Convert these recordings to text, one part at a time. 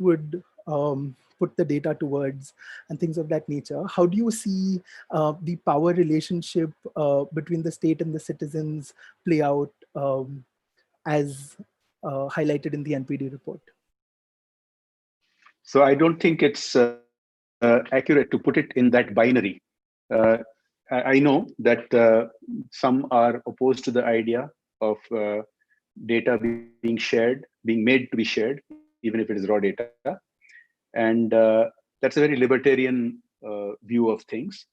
would put the data towards and things of that nature. How do you see the power relationship between the state and the citizens play out as highlighted in the NPD report? So I don't think it's accurate to put it in that binary. Uh, I know that some are opposed to the idea of data being shared, being made to be shared, even if it is raw data. And that's a very libertarian view of things.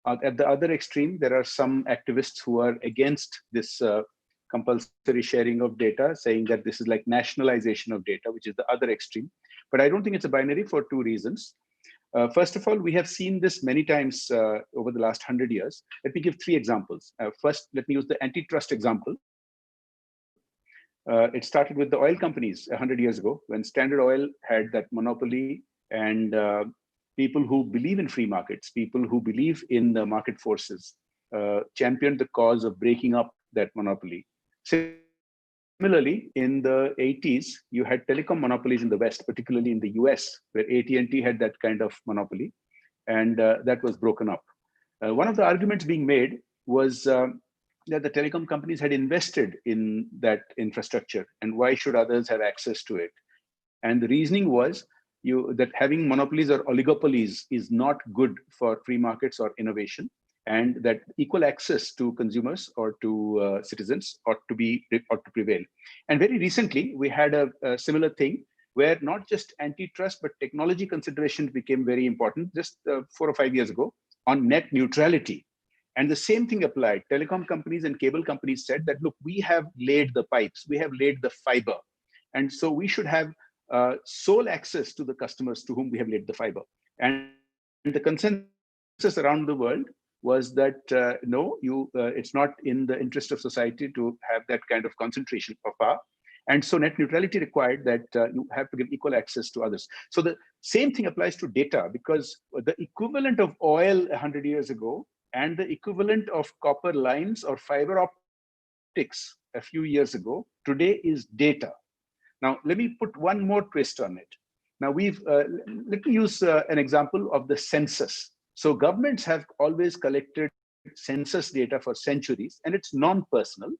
At the other extreme, there are some activists who are against this compulsory sharing of data, saying that this is like nationalization of data, which is the other extreme. But I don't think it's a binary for two reasons. First of all, we have seen this many times over the last 100 years. Let me give three examples. First, let me use the antitrust example. It started with the oil companies 100 years ago when Standard Oil had that monopoly, and people who believe in free markets, people who believe in the market forces, championed the cause of breaking up that monopoly. Similarly, in the 80s, you had telecom monopolies in the West, particularly in the US, where AT&T had that kind of monopoly, and that was broken up. One of the arguments being made was that the telecom companies had invested in that infrastructure, and why should others have access to it? And the reasoning was that having monopolies or oligopolies is not good for free markets or innovation, and that equal access to consumers or to citizens ought to prevail. And very recently, we had a similar thing where not just antitrust, but technology considerations became very important just 4 or 5 years ago on net neutrality. And the same thing applied. Telecom companies and cable companies said that, look, we have laid the pipes, we have laid the fiber. And so we should have sole access to the customers to whom we have laid the fiber. And the consensus around the world was that no, it's not in the interest of society to have that kind of concentration of power. And so net neutrality required that you have to give equal access to others. So the same thing applies to data, because the equivalent of oil 100 years ago and the equivalent of copper lines or fiber optics a few years ago today is data. Now, let me put one more twist on it. Now, let me use an example of the census. So governments have always collected census data for centuries, and it's non-personal.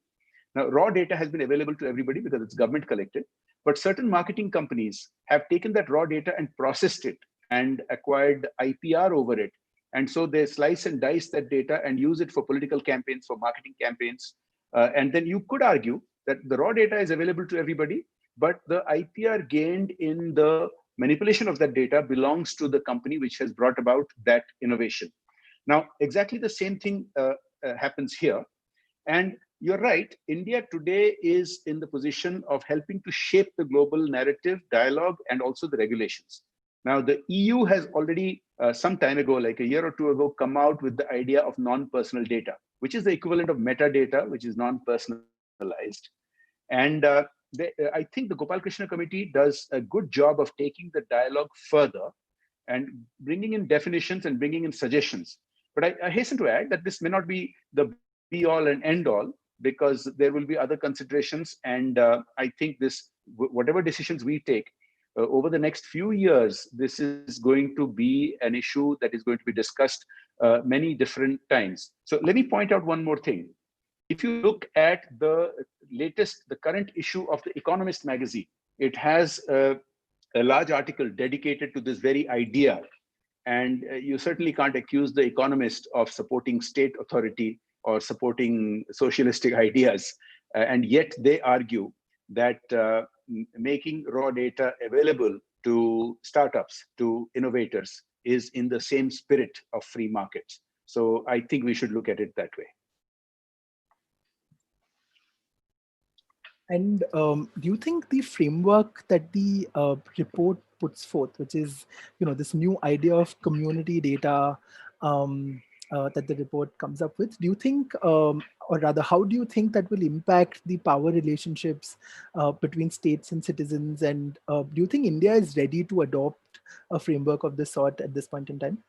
Now, raw data has been available to everybody because it's government collected, but certain marketing companies have taken that raw data and processed it and acquired IPR over it. And so they slice and dice that data and use it for political campaigns, for marketing campaigns. And then you could argue that the raw data is available to everybody, but the IPR gained in the manipulation of that data belongs to the company which has brought about that innovation. Now, exactly the same thing happens here. And you're right, India today is in the position of helping to shape the global narrative, dialogue, and also the regulations. Now, the EU has already some time ago, like a year or two ago, come out with the idea of non-personal data, which is the equivalent of metadata, which is non-personalized. And I think the Gopal Krishna Committee does a good job of taking the dialogue further and bringing in definitions and bringing in suggestions. But I hasten to add that this may not be the be all and end all, because there will be other considerations. And I think whatever decisions we take over the next few years, this is going to be an issue that is going to be discussed many different times. So let me point out one more thing. If you look at the current issue of the Economist magazine, it has a large article dedicated to this very idea. And you certainly can't accuse the Economist of supporting state authority or supporting socialistic ideas. And yet they argue that making raw data available to startups, to innovators, is in the same spirit of free markets. So I think we should look at it that way. And do you think the framework that the report puts forth, which is, this new idea of community data that the report comes up with, do you think, or rather, how do you think that will impact the power relationships between states and citizens? And do you think India is ready to adopt a framework of this sort at this point in time?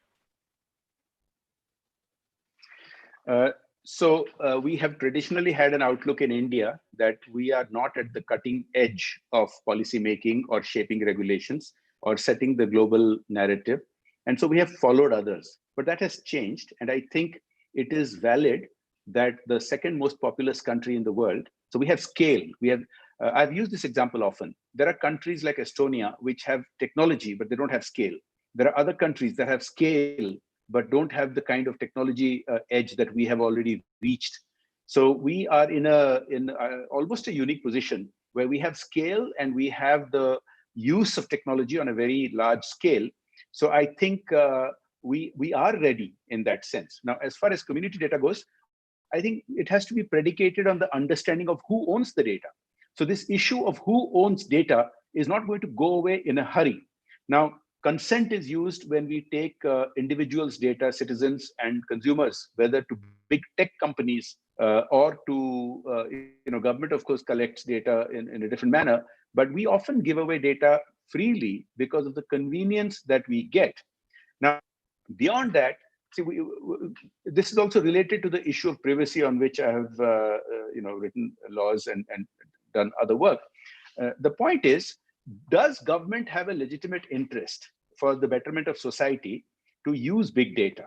So we have traditionally had an outlook in India that we are not at the cutting edge of policy making or shaping regulations. or setting the global narrative. And so we have followed others, but that has changed. And I think it is valid that the second most populous country in the world, so we have scale. We have, I've used this example often. There are countries like Estonia, which have technology, but they don't have scale. There are other countries that have scale, but don't have the kind of technology edge that we have already reached. So we are in almost a unique position where we have scale and we have the use of technology on a very large scale. So I think we are ready in that sense. Now, as far as community data goes, I think it has to be predicated on the understanding of who owns the data. So this issue of who owns data is not going to go away in a hurry. Now, consent is used when we take individuals' data, citizens and consumers, whether to big tech companies or to, government, of course, collects data in a different manner. But we often give away data freely because of the convenience that we get. Now, beyond that, see, this is also related to the issue of privacy, on which I have written laws and done other work. The point is, does government have a legitimate interest for the betterment of society to use big data?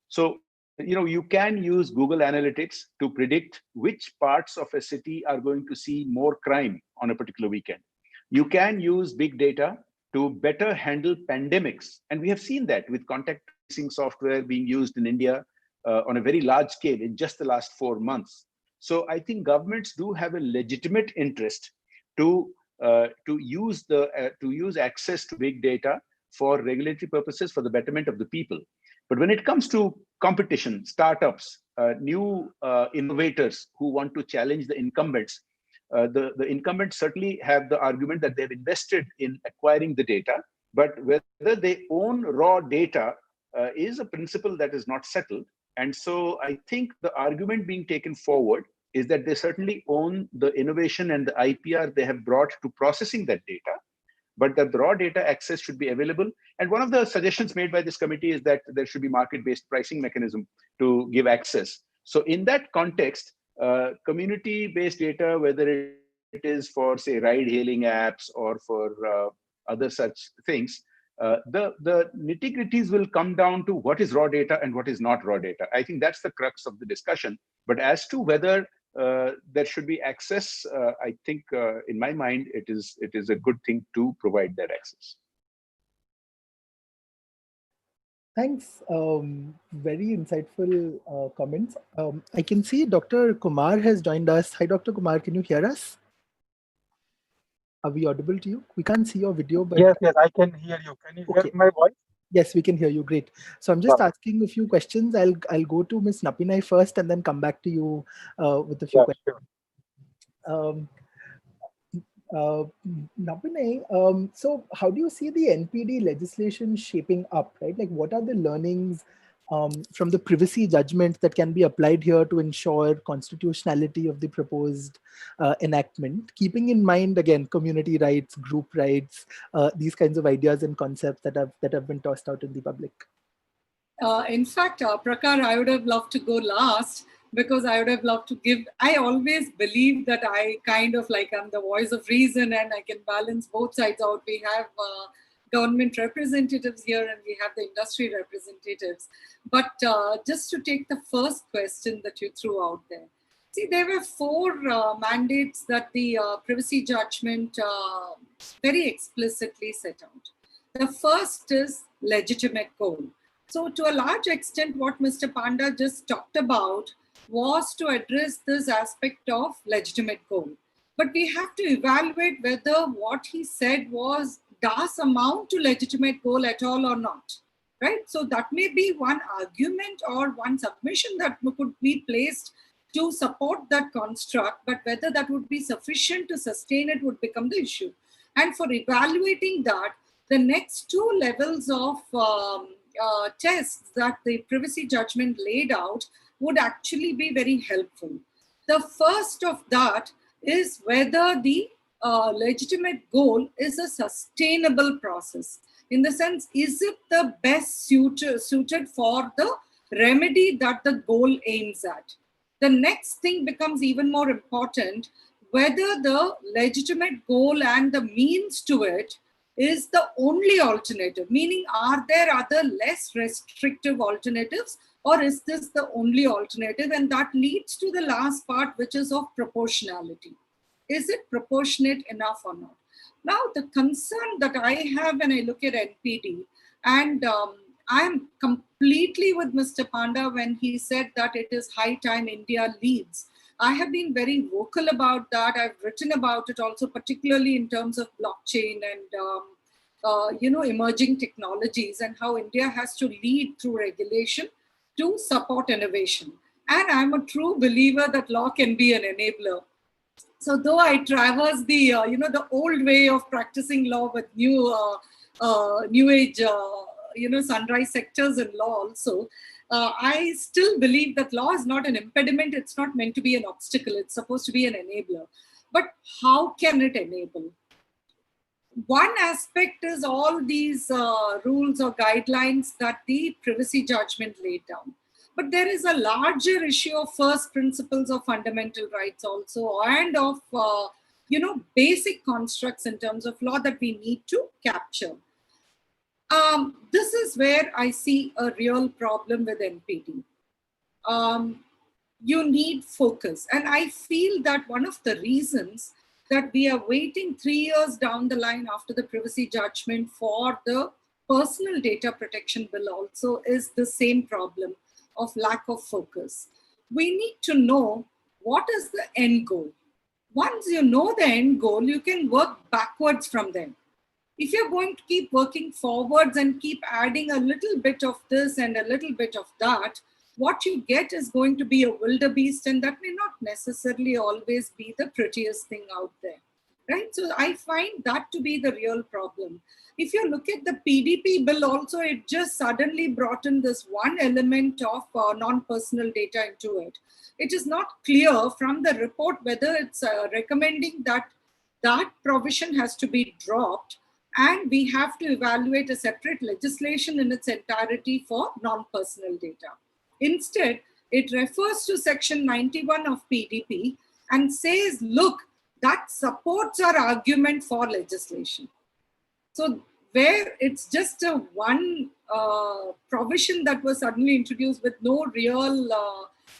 So, you can use Google Analytics to predict which parts of a city are going to see more crime on a particular weekend. You can use big data to better handle pandemics. And we have seen that with contact tracing software being used in India on a very large scale in just the last 4 months. So I think governments do have a legitimate interest to use access to big data for regulatory purposes, for the betterment of the people. But when it comes to competition, startups, new innovators who want to challenge the incumbents, the incumbents certainly have the argument that they've invested in acquiring the data, but whether they own raw data is a principle that is not settled. And so I think the argument being taken forward is that they certainly own the innovation and the IPR they have brought to processing that data, but that the raw data access should be available. And one of the suggestions made by this committee is that there should be market-based pricing mechanism to give access. So in that context, community-based data, whether it is for, say, ride-hailing apps or for other such things, the nitty-gritties will come down to what is raw data and what is not raw data. I think that's the crux of the discussion. But as to whether there should be access, I think in my mind, it is a good thing to provide that access. Thanks. Very insightful comments. I can see Dr. Kumar has joined us. Hi, Dr. Kumar. Can you hear us? Are we audible to you? We can't see your video, but yes, I can hear you. Can you hear my voice? Yes, we can hear you. Great. So I'm just asking a few questions. I'll go to Ms. Nappinai first, and then come back to you with a few questions. Sure. Nappinai, so how do you see the NPD legislation shaping up, right? Like, what are the learnings from the privacy judgment that can be applied here to ensure constitutionality of the proposed enactment, keeping in mind, again, community rights, group rights, these kinds of ideas and concepts that have been tossed out in the public? In fact, Prakar, I would have loved to go last, because I would have loved to give. I always believe that I kind of like I'm the voice of reason and I can balance both sides out. We have government representatives here and we have the industry representatives. But just to take the first question that you threw out there. See, there were 4 mandates that the privacy judgment very explicitly set out. The first is legitimate goal. So to a large extent, what Mr. Panda just talked about was to address this aspect of legitimate goal. But we have to evaluate whether what he said does amount to legitimate goal at all or not, right? So that may be one argument or one submission that could be placed to support that construct, but whether that would be sufficient to sustain it would become the issue. And for evaluating that, the next 2 levels of tests that the privacy judgment laid out would actually be very helpful. The first of that is whether the legitimate goal is a sustainable process. In the sense, is it the best suited for the remedy that the goal aims at? The next thing becomes even more important, whether the legitimate goal and the means to it is the only alternative? Meaning, are there other less restrictive alternatives, or is this the only alternative? And that leads to the last part, which is of proportionality. Is it proportionate enough or not? Now, the concern that I have when I look at NPD, and I'm completely with Mr. Panda when he said that it is high time India leads. I have been very vocal about that. I've written about it also, particularly in terms of blockchain and emerging technologies, and how India has to lead through regulation to support innovation. And I'm a true believer that law can be an enabler. So though I traverse the the old way of practicing law with new age sunrise sectors in law also, I still believe that law is not an impediment. It's not meant to be an obstacle. It's supposed to be an enabler. But how can it enable? One aspect is all these rules or guidelines that the privacy judgment laid down. But there is a larger issue of first principles of fundamental rights also, and of basic constructs in terms of law that we need to capture. This is where I see a real problem with NPD. You need focus. And I feel that one of the reasons that we are waiting 3 years down the line after the privacy judgment for the personal data protection bill also is the same problem of lack of focus. We need to know what is the end goal. Once you know the end goal, you can work backwards from them. If you're going to keep working forwards and keep adding a little bit of this and a little bit of that, what you get is going to be a wildebeest, and that may not necessarily always be the prettiest thing out there, right? So I find that to be the real problem. If you look at the PDP bill also, it just suddenly brought in this one element of non-personal data into it. It is not clear from the report whether it's recommending that that provision has to be dropped and we have to evaluate a separate legislation in its entirety for non-personal data. Instead, it refers to section 91 of PDP and says, look, that supports our argument for legislation. So where it's just a one provision that was suddenly introduced with no real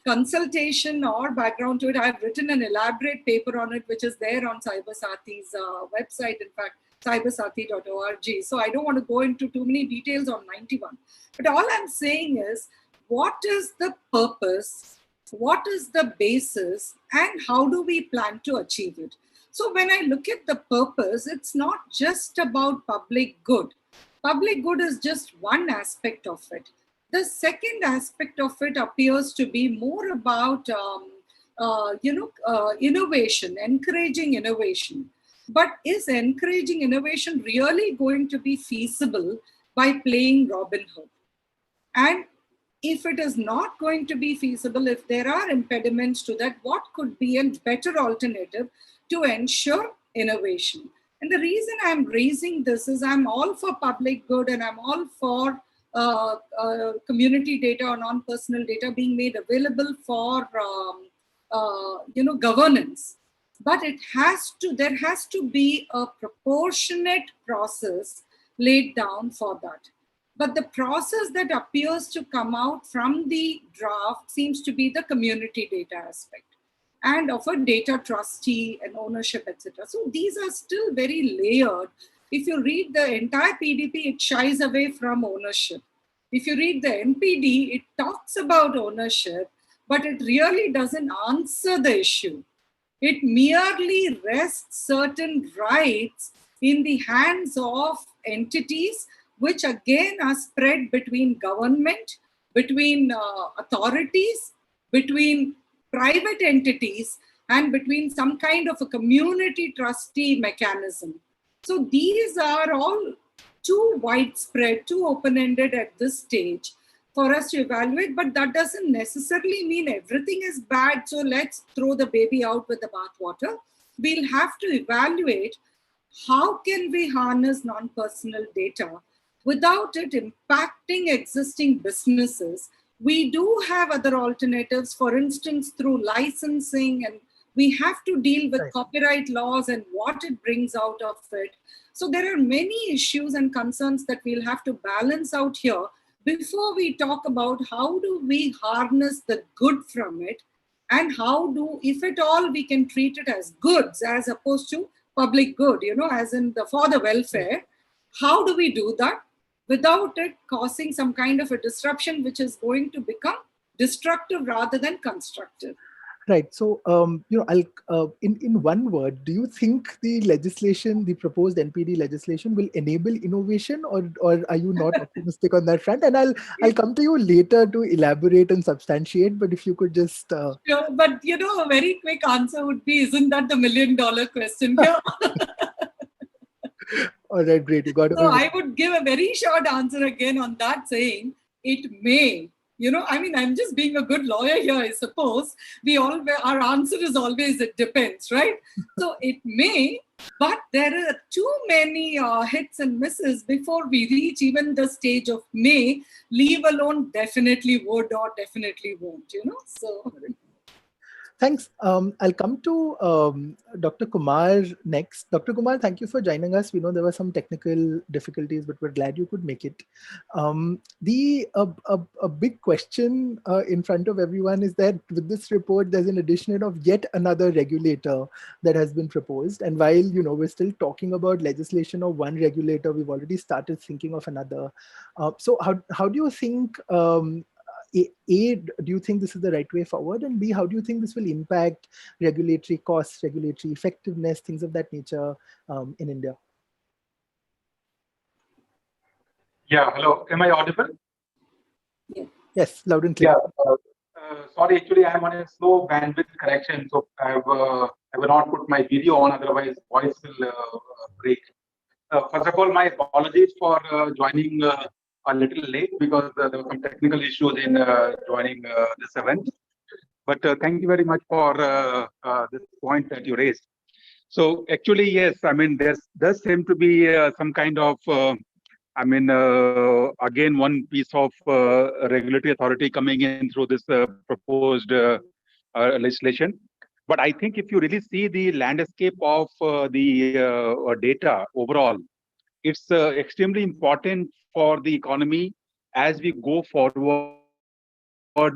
consultation or background to it. I've written an elaborate paper on it, which is there on Cybersathi's website, in fact, cybersathi.org. So I don't want to go into too many details on 91. But all I'm saying is, what is the purpose, what is the basis, and how do we plan to achieve it? So when I look at the purpose, it's not just about public good. Public good is just one aspect of it. The second aspect of it appears to be more about, innovation, encouraging innovation. But is encouraging innovation really going to be feasible by playing Robin Hood? And if it is not going to be feasible, if there are impediments to that, what could be a better alternative to ensure innovation? And the reason I'm raising this is I'm all for public good and I'm all for community data or non-personal data being made available for governance. But there has to be a proportionate process laid down for that. But the process that appears to come out from the draft seems to be the community data aspect and of a data trustee and ownership, etc. So these are still very layered. If you read the entire PDP, it shies away from ownership. If you read the NPD, it talks about ownership, but it really doesn't answer the issue. It merely rests certain rights in the hands of entities, which again are spread between government, between authorities, between private entities, and between some kind of a community trustee mechanism. So these are all too widespread, too open-ended at this stage for us to evaluate, but that doesn't necessarily mean everything is bad, so let's throw the baby out with the bathwater. We'll have to evaluate how can we harness non-personal data without it impacting existing businesses. We do have other alternatives, for instance, through licensing and We have to deal with Right. copyright laws and what it brings out of it. So there are many issues and concerns that we'll have to balance out here before we talk about how do we harness the good from it, and how do, if at all, we can treat it as goods as opposed to public good, as in the for the welfare. How do we do that without it causing some kind of a disruption which is going to become destructive rather than constructive? Right. So, I'll in one word, do you think the legislation, the proposed NPD legislation, will enable innovation, or are you not optimistic on that front? And I'll come to you later to elaborate and substantiate. But if you could just Sure, but a very quick answer would be, isn't that the $1,000,000 question here? all right, great, you got So away with I would give a very short answer again on that, saying it may. I'm just being a good lawyer here, I suppose. Our answer is always it depends, right? So it may, but there are too many hits and misses before we reach even the stage of may, leave alone definitely would or definitely won't, So Thanks. I'll come to Dr. Kumar next. Dr. Kumar, thank you for joining us. We know there were some technical difficulties, but we're glad you could make it. A big question in front of everyone is that with this report, there's an addition of yet another regulator that has been proposed. And while we're still talking about legislation of one regulator, we've already started thinking of another. So how do you think? A, do you think this is the right way forward? And B, how do you think this will impact regulatory costs, regulatory effectiveness, things of that nature in India? Yeah, hello. Am I audible? Yes, loud and clear. Yeah. Sorry, actually, I'm on a slow bandwidth connection, so I will not put my video on, otherwise voice will break. First of all, my apologies for joining a little late because there were some technical issues in joining this event. But thank you very much for this point that you raised. So actually, yes, there does seem to be some kind of, again, one piece of regulatory authority coming in through this proposed legislation. But I think if you really see the landscape of the data overall, it's extremely important for the economy as we go forward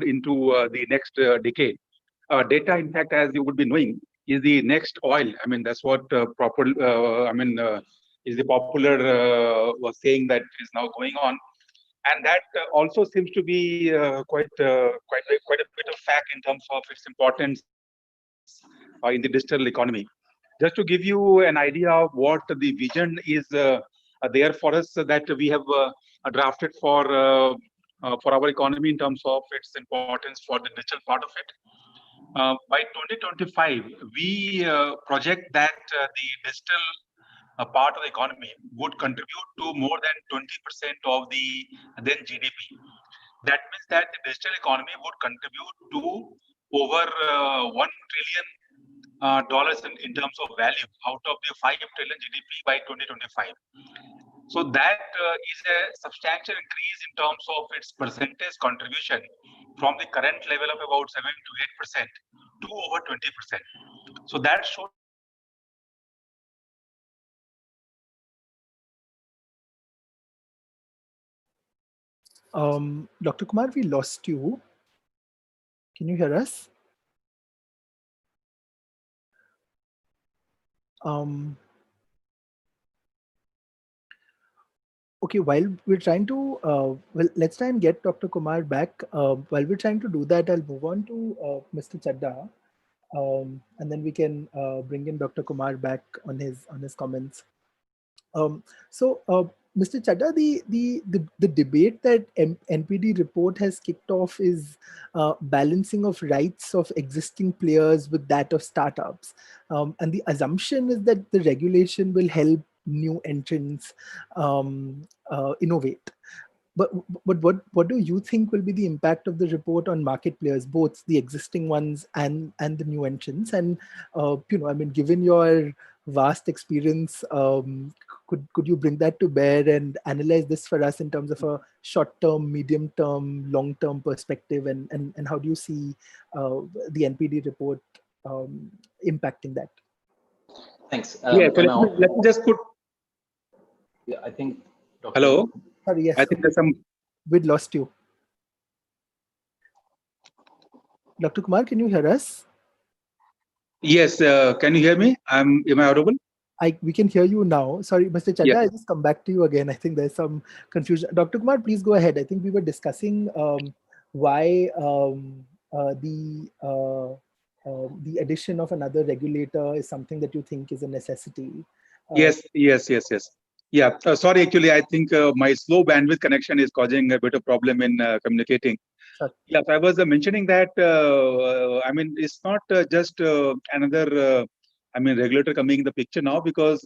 into the next decade. Data, in fact, as you would be knowing, is the next oil. That's what is the popular was saying that is now going on, and that also seems to be quite a bit of fact in terms of its importance in the digital economy. Just to give you an idea of what the vision is there for us that we have drafted for our economy in terms of its importance for the digital part of it. By 2025, we project that the digital part of the economy would contribute to more than 20% of the then GDP. That means that the digital economy would contribute to over $1 trillion in terms of value out of the 5 trillion GDP by 2025. So that is a substantial increase in terms of its percentage contribution from the current level of about 7 to 8% to over 20%. So that shows Dr. Kumar, we lost you. Can you hear us? Okay, while we're trying to, let's try and get Dr. Kumar back. While we're trying to do that, I'll move on to Mr. Chaddha, and then we can bring in Dr. Kumar back on his comments. Mr. Chaddha, the debate that NPD report has kicked off is balancing of rights of existing players with that of startups. And the assumption is that the regulation will help new entrants innovate. But what do you think will be the impact of the report on market players, both the existing ones and the new entrants? And given your vast experience, could you bring that to bear and analyze this for us in terms of a short-term, medium-term, long-term perspective? And how do you see the NPD report impacting that? Thanks. Yeah, so let me just put. Yeah, I think. Dr. Hello. Sorry, yes. I think there's some. We'd lost you. Dr. Kumar, can you hear us? Yes, can you hear me? Am I audible? We can hear you now. Sorry, Mr. Chaddha, Yeah. I'll just come back to you again. I think there's some confusion. Dr. Kumar, please go ahead. I think we were discussing why the addition of another regulator is something that you think is a necessity. Yes. Yeah, sorry, actually, I think my slow bandwidth connection is causing a bit of problem in communicating. Sure. Yes, I was mentioning that, I mean, it's not just another, regulator coming in the picture now, because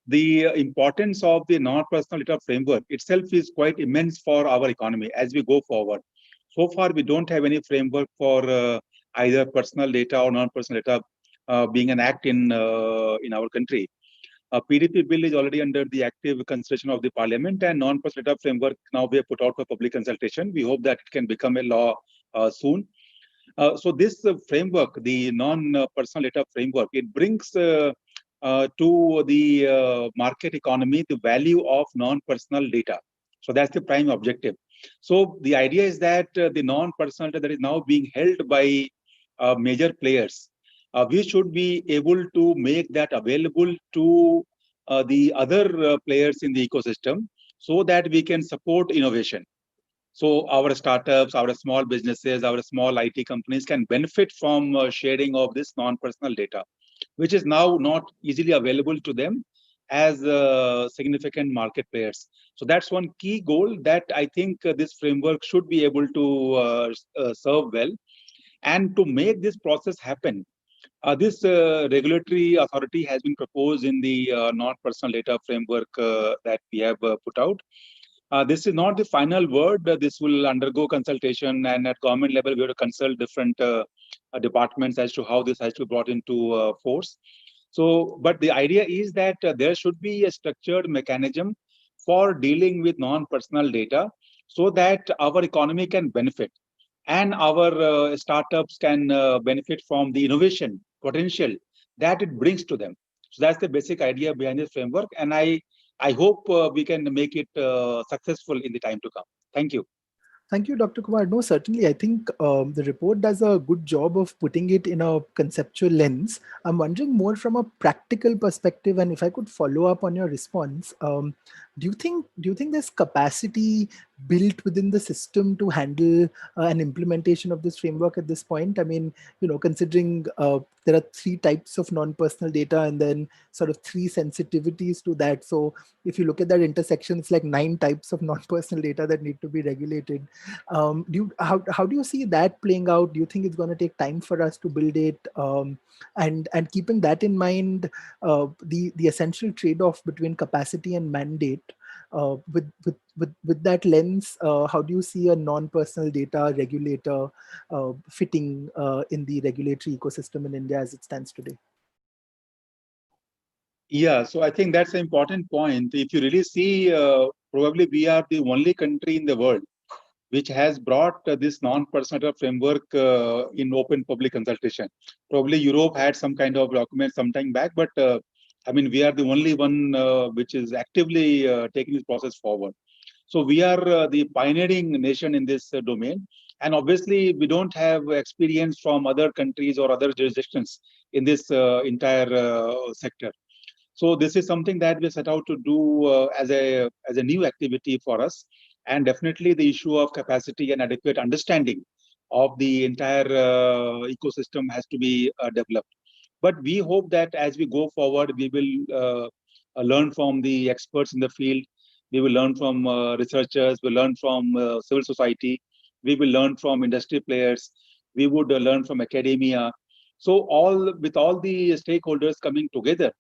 the importance of the non-personal data framework itself is quite immense for our economy as we go forward. So far, we don't have any framework for either personal data or non-personal data being an act in our country. PDP bill is already under the active consideration of the parliament, and non-personal data framework now we have put out for public consultation. We hope that it can become a law soon. So this framework, the non-personal data framework, it brings to the market economy the value of non-personal data. So that's the prime objective. So the idea is that the non-personal data that is now being held by major players, we should be able to make that available to the other players in the ecosystem so that we can support innovation. So our startups, our small businesses, our small IT companies can benefit from sharing of this non-personal data, which is now not easily available to them as significant market players. So that's one key goal that I think this framework should be able to serve well. And to make this process happen, this regulatory authority has been proposed in the non-personal data framework that we have put out. This is not the final word. This will undergo consultation, and at government level, we have to consult different departments as to how this has to be brought into force. So, but the idea is that there should be a structured mechanism for dealing with non-personal data so that our economy can benefit and our startups can benefit from the innovation potential that it brings to them. So that's the basic idea behind this framework, and I hope we can make it successful in the time to come. Thank you. Thank you, Dr. Kumar. No, certainly, I think the report does a good job of putting it in a conceptual lens. I'm wondering more from a practical perspective, and if I could follow up on your response, do you think there's capacity built within the system to handle an implementation of this framework at this point? I mean, considering there are 3 types of non-personal data and then sort of 3 sensitivities to that. So if you look at that intersection, it's like 9 types of non-personal data that need to be regulated. How do you see that playing out? Do you think it's going to take time for us to build it? And keeping that in mind, the essential trade-off between capacity and mandate, with that lens, how do you see a non-personal data regulator fitting in the regulatory ecosystem in India as it stands today? Yeah, so I think that's an important point. If you really see, probably we are the only country in the world which has brought this non-personal data framework in open public consultation. Probably Europe had some kind of document some time back, but I mean, we are the only one which is actively taking this process forward. So we are the pioneering nation in this domain. And obviously, we don't have experience from other countries or other jurisdictions in this entire sector. So this is something that we set out to do as a new activity for us. And definitely the issue of capacity and adequate understanding of the entire ecosystem has to be developed. But we hope that as we go forward, we will learn from the experts in the field. We will learn from researchers. We learn from civil society. We will learn from industry players. We would learn from academia. So with all the stakeholders coming together,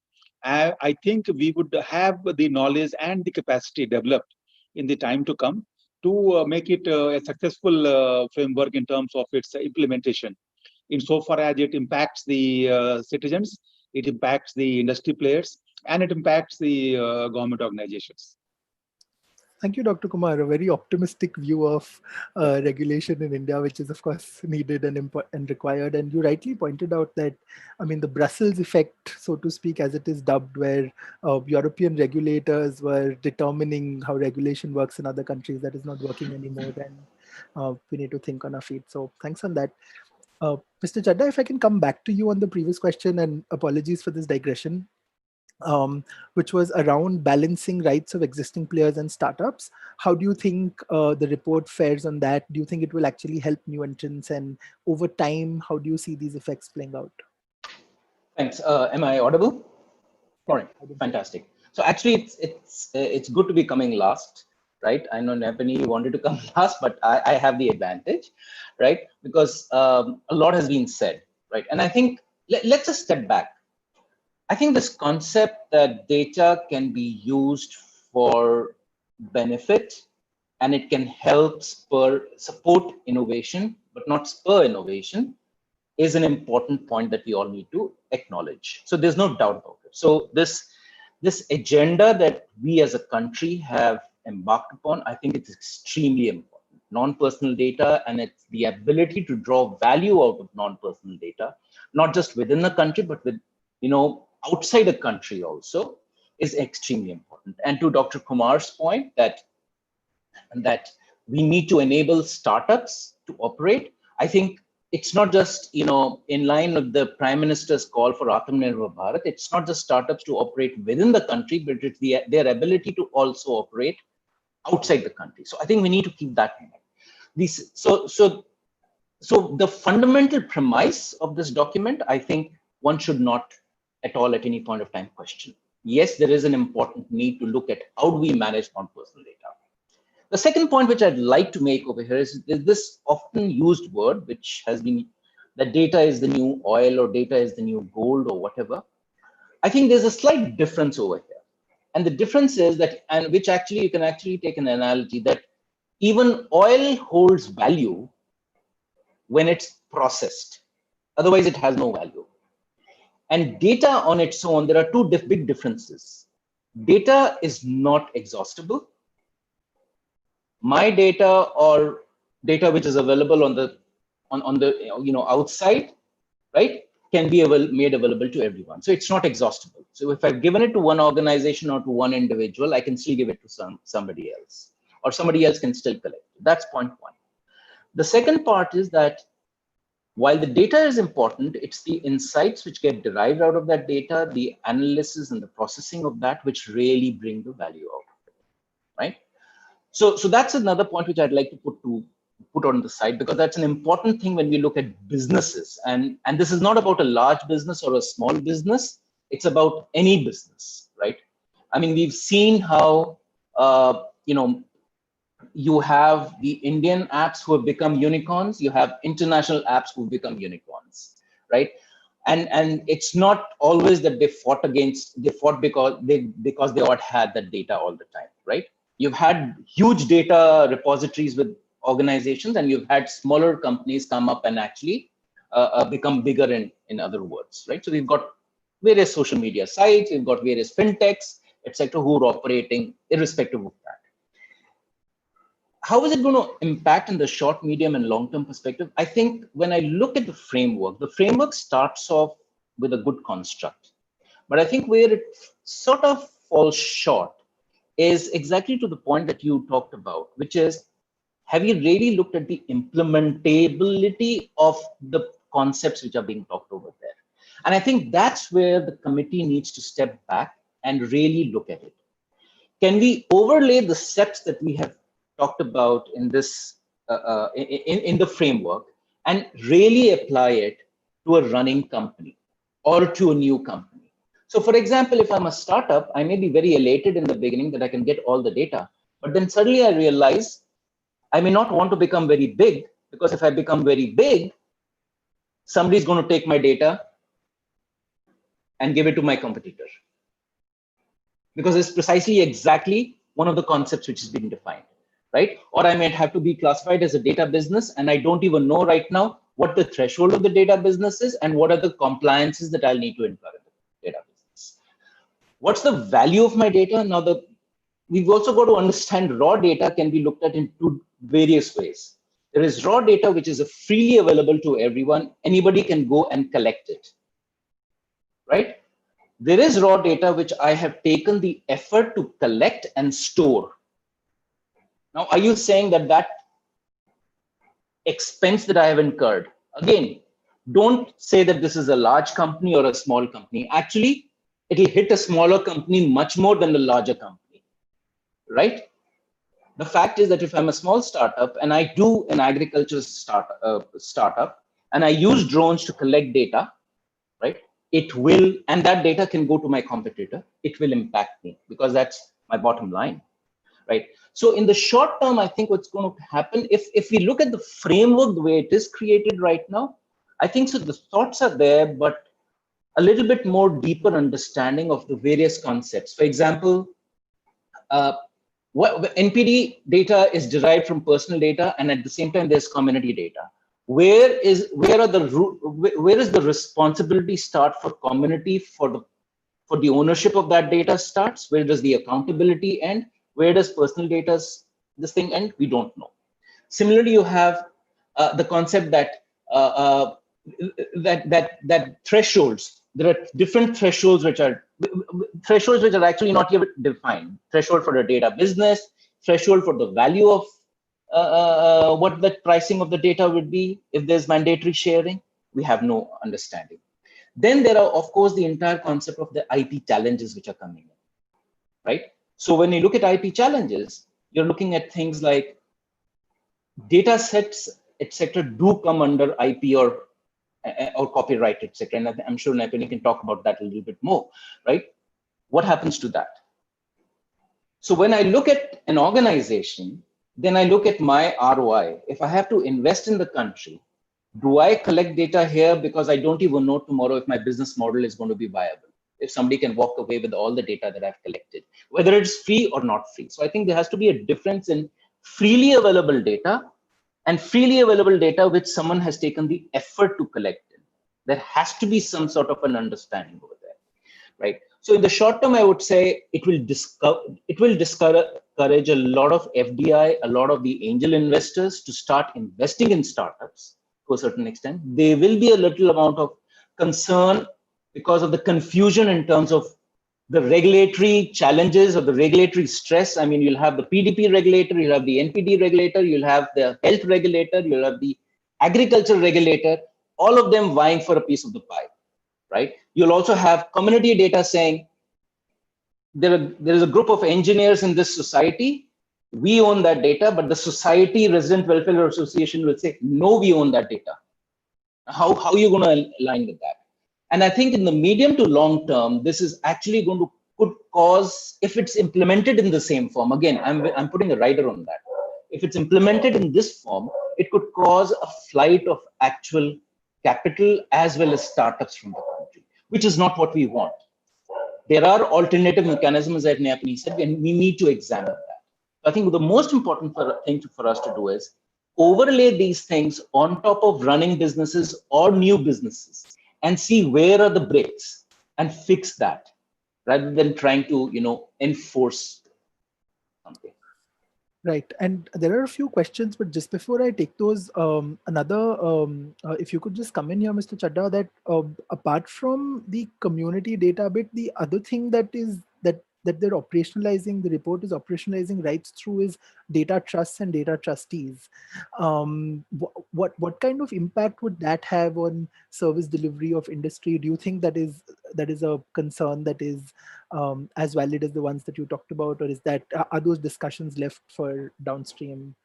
I think we would have the knowledge and the capacity developed in the time to come to make it a successful framework in terms of its implementation. Insofar as it impacts the citizens, it impacts the industry players, and it impacts the government organizations. Thank you, Dr. Kumar. A very optimistic view of regulation in India, which is, of course, needed and required. And you rightly pointed out that, I mean, the Brussels effect, so to speak, as it is dubbed, where European regulators were determining how regulation works in other countries, that is not working anymore. And we need to think on our feet. So thanks on that. Mr. Chadda, if I can come back to you on the previous question, and apologies for this digression. Which was around balancing rights of existing players and startups. How do you think the report fares on that? Do you think it will actually help new entrants? And over time, how do you see these effects playing out? Thanks. Am I audible? All right, fantastic. So actually, it's good to be coming last, right? I know Nappinai, you wanted to come last, but I have the advantage, right? Because a lot has been said, right? And I think let's just step back. I think this concept that data can be used for benefit and it can help support innovation, but not spur innovation, is an important point that we all need to acknowledge. So there's no doubt about it. So this agenda that we as a country have embarked upon, I think it's extremely important. Non-personal data and it's the ability to draw value out of non-personal data, not just within the country, but with, outside the country also, is extremely important. And to Dr. Kumar's point that we need to enable startups to operate, I think it's not just, in line with the Prime Minister's call for Atmanirbhar Bharat, it's not just startups to operate within the country, but it's their ability to also operate outside the country. So I think we need to keep that in mind. So the fundamental premise of this document, I think one should not at all at any point of time question. Yes, there is an important need to look at how do we manage non-personal data. The second point which I'd like to make over here is this often used word, which has been that data is the new oil or data is the new gold or whatever. I think there's a slight difference over here. And the difference is that, and which actually you can actually take an analogy that even oil holds value when it's processed. Otherwise, it has no value. And data on its own, there are two big differences. Data is not exhaustible. My data or data which is available on the outside, right, can be made available to everyone. So it's not exhaustible. So if I've given it to one organization or to one individual, I can still give it to somebody else, or somebody else can still collect it. That's point one. The second part is that while the data is important, it's the insights which get derived out of that data, the analysis and the processing of that, which really bring the value out of it, right? So that's another point which I'd like to put on the side, because that's an important thing when we look at businesses. And this is not about a large business or a small business. It's about any business, right? I mean, we've seen how, you have the Indian apps who have become unicorns. You have international apps who become unicorns, right? And it's not always that they fought because they all had that data all the time, right? You've had huge data repositories with organizations, and you've had smaller companies come up and actually become bigger in other words, right? So we've got various social media sites, we've got various fintechs, etc., who are operating irrespective of that. How is it going to impact in the short, medium, and long-term perspective? I think when I look at the framework starts off with a good construct. But I think where it sort of falls short is exactly to the point that you talked about, which is, have you really looked at the implementability of the concepts which are being talked over there? And I think that's where the committee needs to step back and really look at it. Can we overlay the steps that we have talked about in this in the framework and really apply it to a running company or to a new company? So for example, if I'm a startup, I may be very elated in the beginning that I can get all the data, but then suddenly I realize I may not want to become very big, because if I become very big, somebody's going to take my data and give it to my competitor, because it's precisely exactly one of the concepts which is being defined, right? Or I might have to be classified as a data business, and I don't even know right now what the threshold of the data business is and what are the compliances that I'll need to incur in the data business. What's the value of my data? Now, we've also got to understand raw data can be looked at in two various ways. There is raw data, which is freely available to everyone. Anybody can go and collect it, right? There is raw data, which I have taken the effort to collect and store. Now, are you saying that that expense that I have incurred, again, don't say that this is a large company or a small company. Actually, it'll hit a smaller company much more than a larger company, right? The fact is that if I'm a small startup and I do an agriculture startup and I use drones to collect data, right? It will, and that data can go to my competitor. It will impact me because that's my bottom line, right? So in the short term, I think what's going to happen, if we look at the framework, the way it is created right now, I think so the thoughts are there, but a little bit more deeper understanding of the various concepts. For example, what NPD data is derived from personal data, and at the same time there's community data. Where is the responsibility start for community for the ownership of that data starts? Where does the accountability end? Where does personal data's this thing end? We don't know. Similarly, you have the concept that that thresholds. There are different thresholds which are actually not yet defined. Threshold for the data business, threshold for the value of what the pricing of the data would be if there's mandatory sharing. We have no understanding. Then there are, of course, the entire concept of the IP challenges which are coming in, right? So when you look at IP challenges, you're looking at things like data sets, etc., do come under IP or copyright, etc. And I'm sure Nappinai can talk about that a little bit more, right? What happens to that? So when I look at an organization, then I look at my ROI. If I have to invest in the country, do I collect data here because I don't even know tomorrow if my business model is going to be viable? If somebody can walk away with all the data that I've collected, whether it's free or not free. So I think there has to be a difference in freely available data and freely available data which someone has taken the effort to collect in. There has to be some sort of an understanding over there, right? So in the short term, I would say it will discourage a lot of FDI, a lot of the angel investors to start investing in startups to a certain extent. There will be a little amount of concern because of the confusion in terms of the regulatory challenges or the regulatory stress. I mean, you'll have the PDP regulator, you'll have the NPD regulator, you'll have the health regulator, you'll have the agriculture regulator, all of them vying for a piece of the pie, right? You'll also have community data saying, there is a group of engineers in this society, we own that data, but the society resident welfare association will say, no, we own that data. How are you going to align with that? And I think in the medium to long term, this is actually going to could cause, if it's implemented in the same form, again, I'm putting a rider on that. If it's implemented in this form, it could cause a flight of actual capital as well as startups from the country, which is not what we want. There are alternative mechanisms, as Nappinai said, and we need to examine that. I think the most important thing for us to do is overlay these things on top of running businesses or new businesses and see where are the breaks and fix that rather than trying to, enforce something. Right. And there are a few questions, but just before I take those, if you could just come in here, Mr. Chaddha, that apart from the community data bit, the other thing that they're operationalizing, the report is operationalizing right through is data trusts and data trustees. What kind of impact would that have on service delivery of industry? Do you think that is a concern that is as valid as the ones that you talked about, or are those discussions left for downstream?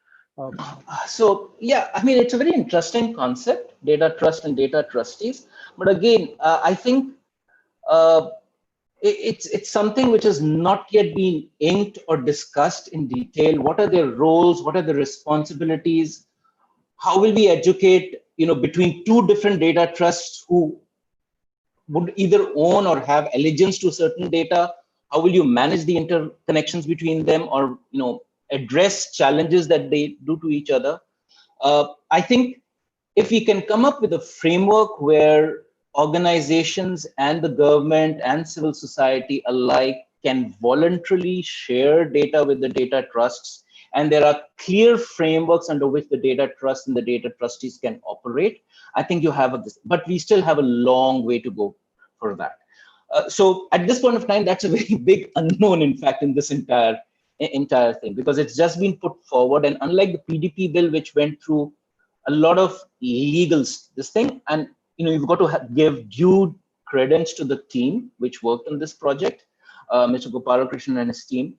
So yeah, I mean, it's a very interesting concept, data trust and data trustees. But again, I think it's something which has not yet been inked or discussed in detail. What are their roles? What are the responsibilities? How will we educate, between two different data trusts who would either own or have allegiance to certain data? How will you manage the interconnections between them, or address challenges that they do to each other? I think if we can come up with a framework where organizations and the government and civil society alike can voluntarily share data with the data trusts, and there are clear frameworks under which the data trust and the data trustees can operate, I think you have this, but we still have a long way to go for that. So at this point of time, that's a very big unknown, in fact, in this entire thing, because it's just been put forward. And unlike the PDP bill, which went through a lot of legals, this thing, and you've got to give due credence to the team which worked on this project, Mr. Gopalakrishnan and his team,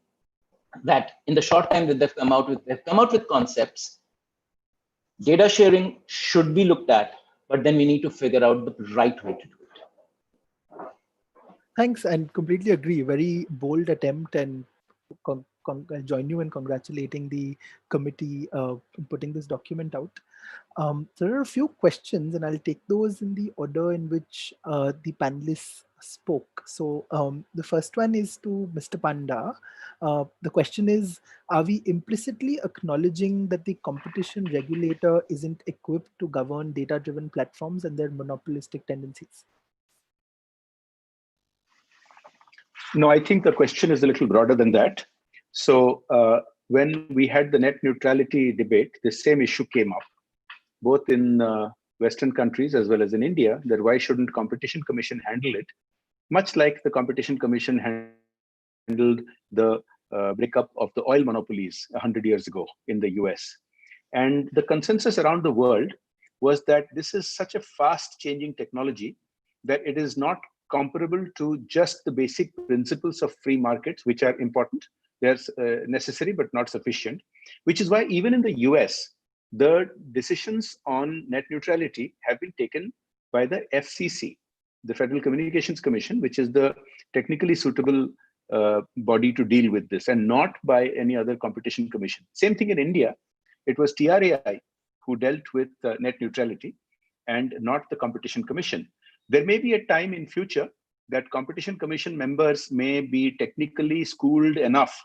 that in the short time that they've come out with concepts. Data sharing should be looked at, but then we need to figure out the right way to do it. Thanks, and completely agree. Very bold attempt, and I'll join you in congratulating the committee putting this document out. So there are a few questions, and I'll take those in the order in which the panelists spoke. So the first one is to Mr. Panda. The question is, are we implicitly acknowledging that the competition regulator isn't equipped to govern data-driven platforms and their monopolistic tendencies? No, I think the question is a little broader than that. So when we had the net neutrality debate, the same issue came up, both in Western countries as well as in India, that why shouldn't Competition Commission handle it? Much like the Competition Commission handled the breakup of the oil monopolies 100 years ago in the US. And the consensus around the world was that this is such a fast changing technology that it is not comparable to just the basic principles of free markets, which are important. They're necessary, but not sufficient, which is why even in the US, the decisions on net neutrality have been taken by the FCC, the Federal Communications Commission, which is the technically suitable body to deal with this, and not by any other competition commission. Same thing in India. It was TRAI who dealt with net neutrality and not the Competition Commission. There may be a time in future that Competition Commission members may be technically schooled enough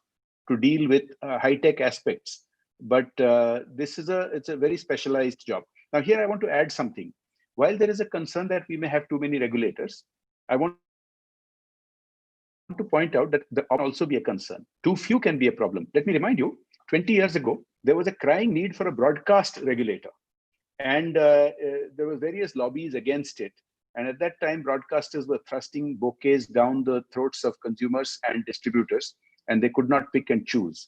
to deal with high-tech aspects, but it's a very specialized job. Now here I want to add something. While there is a concern that we may have too many regulators, I want to point out that there can also be a concern. Too few can be a problem. Let me remind you, 20 years ago, there was a crying need for a broadcast regulator. And there were various lobbies against it. And at that time, broadcasters were thrusting bouquets down the throats of consumers and distributors, and they could not pick and choose.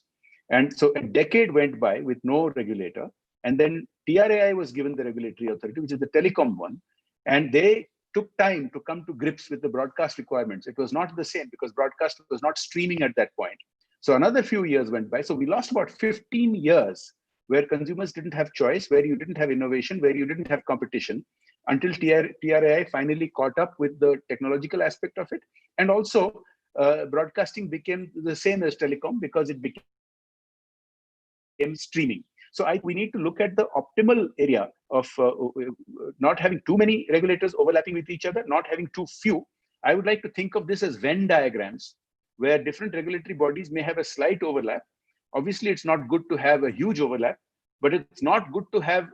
And so a decade went by with no regulator. And then TRAI was given the regulatory authority, which is the telecom one. And they took time to come to grips with the broadcast requirements. It was not the same because broadcast was not streaming at that point. So another few years went by. So we lost about 15 years where consumers didn't have choice, where you didn't have innovation, where you didn't have competition, until TRAI finally caught up with the technological aspect of it. And also broadcasting became the same as telecom because it became streaming. So we need to look at the optimal area of not having too many regulators overlapping with each other, not having too few. I would like to think of this as Venn diagrams, where different regulatory bodies may have a slight overlap. Obviously, it's not good to have a huge overlap, but it's not good to have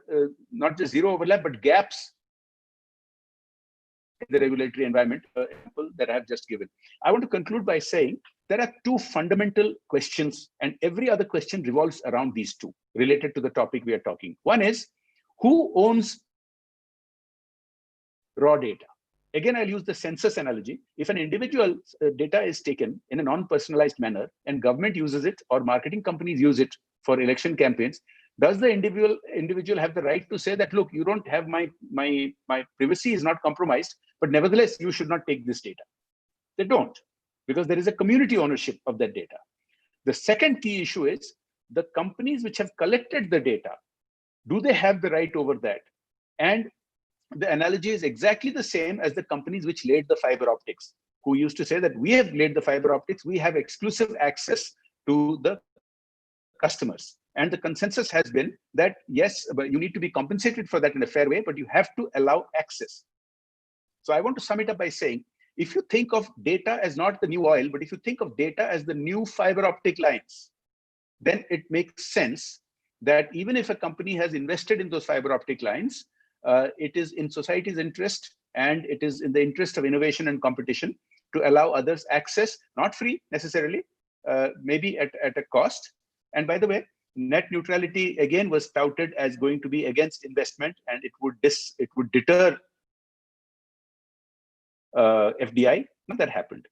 not just zero overlap, but gaps in the regulatory environment, example that I have just given. I want to conclude by saying there are two fundamental questions, and every other question revolves around these two related to the topic we are talking. One is, who owns raw data? Again, I'll use the census analogy. If an individual data is taken in a non-personalized manner and government uses it or marketing companies use it for election campaigns, does the individual have the right to say that, look, you don't have my privacy is not compromised, but nevertheless, you should not take this data? They don't, because there is a community ownership of that data. The second key issue is the companies which have collected the data, do they have the right over that? And the analogy is exactly the same as the companies which laid the fiber optics, who used to say that we have laid the fiber optics, we have exclusive access to the customers. And the consensus has been that, yes, but you need to be compensated for that in a fair way, but you have to allow access. So I want to sum it up by saying, if you think of data as not the new oil, but if you think of data as the new fiber optic lines, then it makes sense that even if a company has invested in those fiber optic lines, it is in society's interest and it is in the interest of innovation and competition to allow others access, not free necessarily, maybe at a cost. And by the way, net neutrality again was touted as going to be against investment, and it would deter FDI. None of that happened.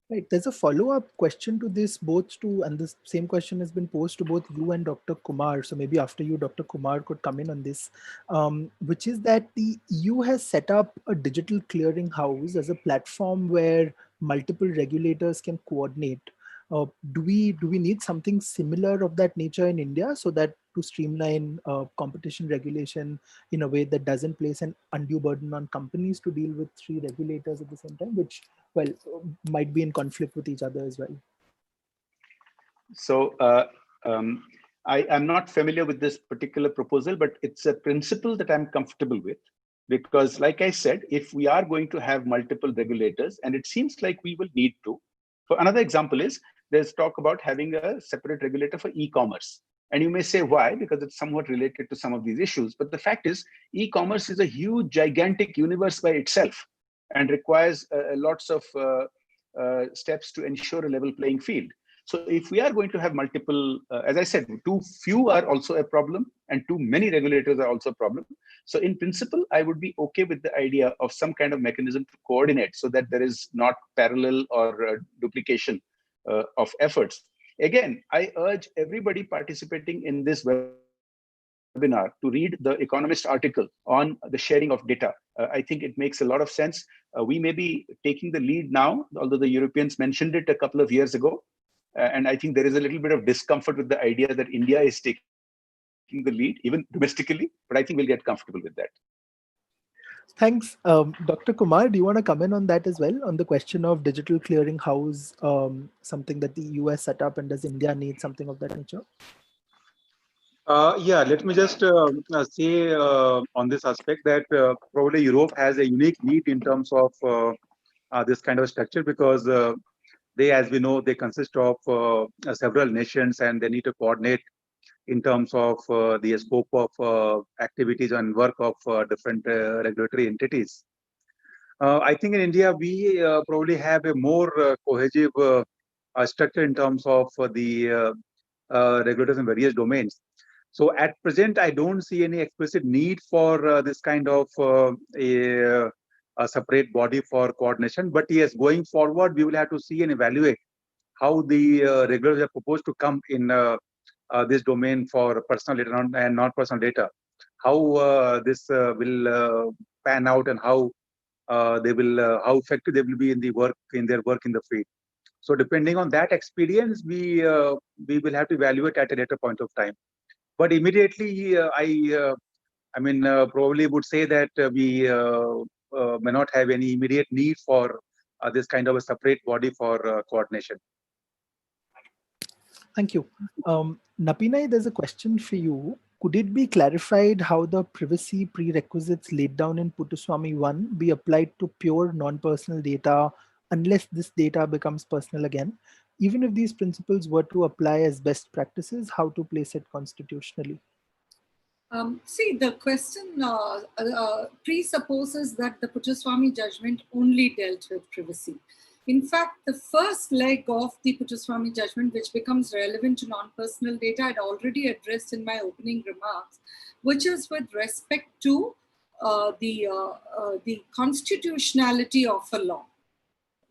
Right. There's a follow-up question to this, and the same question has been posed to both you and Dr. Kumar. So maybe after you, Dr. Kumar could come in on this, which is that the EU has set up a digital clearing house as a platform where multiple regulators can coordinate. Do we need something similar of that nature in India, so that to streamline competition regulation in a way that doesn't place an undue burden on companies to deal with three regulators at the same time, which, well, might be in conflict with each other as well? So I am not familiar with this particular proposal, but it's a principle that I'm comfortable with, because like I said, if we are going to have multiple regulators, and it seems like we will need to. For another example is, there's talk about having a separate regulator for e-commerce. And you may say, why? Because it's somewhat related to some of these issues. But the fact is, e-commerce is a huge, gigantic universe by itself and requires lots of steps to ensure a level playing field. So if we are going to have multiple, as I said, too few are also a problem, and too many regulators are also a problem. So in principle, I would be okay with the idea of some kind of mechanism to coordinate so that there is not parallel or duplication of efforts. Again, I urge everybody participating in this webinar to read the Economist article on the sharing of data. I think it makes a lot of sense. We may be taking the lead now, although the Europeans mentioned it a couple of years ago. And I think there is a little bit of discomfort with the idea that India is taking the lead, even domestically, but I think we'll get comfortable with that. Thanks. Dr. Kumar, do you want to come in on that as well, on the question of digital clearing house, something that the US set up, and does India need something of that nature? Yeah, let me just say on this aspect that probably Europe has a unique need in terms of this kind of structure, because they, as we know, they consist of several nations, and they need to coordinate in terms of the scope of activities and work of different regulatory entities. I think in India, we probably have a more cohesive structure in terms of the regulators in various domains. So at present, I don't see any explicit need for this kind of a separate body for coordination. But yes, going forward, we will have to see and evaluate how the regulators are proposed to come in this domain for personal data and non-personal data. How this will pan out, and how they will how effective they will be in their work in the field. So depending on that experience, we will have to evaluate at a later point of time. But immediately, I mean, probably would say that we may not have any immediate need for this kind of a separate body for coordination. Thank you. Nappinai, there's a question for you. Could it be clarified how the privacy prerequisites laid down in Puttaswamy 1 be applied to pure non-personal data unless this data becomes personal again? Even if these principles were to apply as best practices, how to place it constitutionally? See, the question presupposes that the Puttaswamy judgment only dealt with privacy. In fact, the first leg of the Puttaswamy judgment, which becomes relevant to non-personal data, I'd already addressed in my opening remarks, which is with respect to the constitutionality of a law,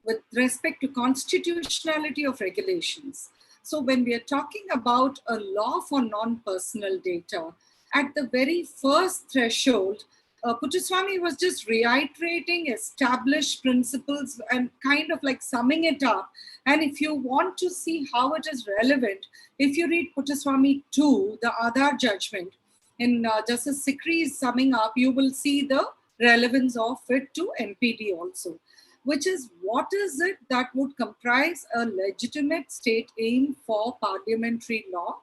with respect to constitutionality of regulations. So when we are talking about a law for non-personal data, at the very first threshold, Puttaswamy was just reiterating established principles and kind of like summing it up. And if you want to see how it is relevant, if you read Puttaswamy 2, the Aadhaar judgment, in Justice Sikri's summing up, you will see the relevance of it to NPD also, which is what is it that would comprise a legitimate state aim for parliamentary law?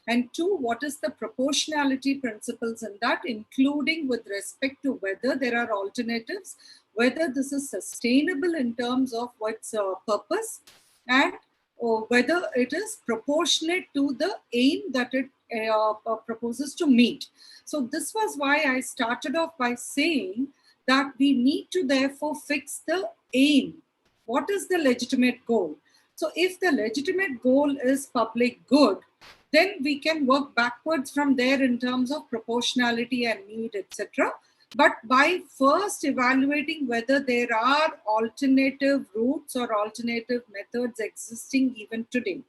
And two, what is the proportionality principles in that, including with respect to whether there are alternatives, whether this is sustainable in terms of what's purpose, and whether it is proportionate to the aim that it proposes to meet. So this was why I started off by saying that we need to therefore fix the aim. What is the legitimate goal? So if the legitimate goal is public good, then we can work backwards from there in terms of proportionality and need, etc. But by first evaluating whether there are alternative routes or alternative methods existing even today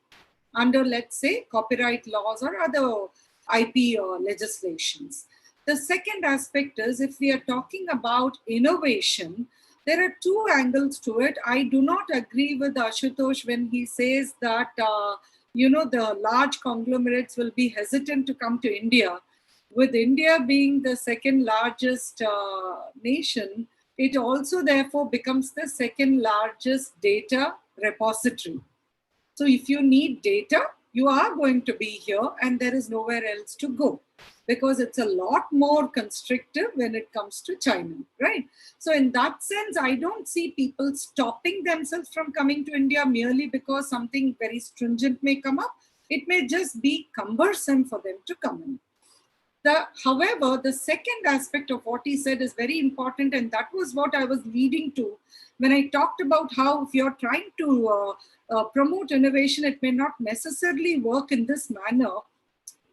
under, let's say, copyright laws or other IP legislations. The second aspect is, if we are talking about innovation, there are two angles to it. I do not agree with Ashutosh when he says that the large conglomerates will be hesitant to come to India. With India being the second largest nation, it also therefore becomes the second largest data repository. So if you need data, you are going to be here and there is nowhere else to go, because it's a lot more constrictive when it comes to China, right? So in that sense, I don't see people stopping themselves from coming to India merely because something very stringent may come up. It may just be cumbersome for them to come in. However, the second aspect of what he said is very important, and that was what I was leading to when I talked about how if you're trying to promote innovation, it may not necessarily work in this manner,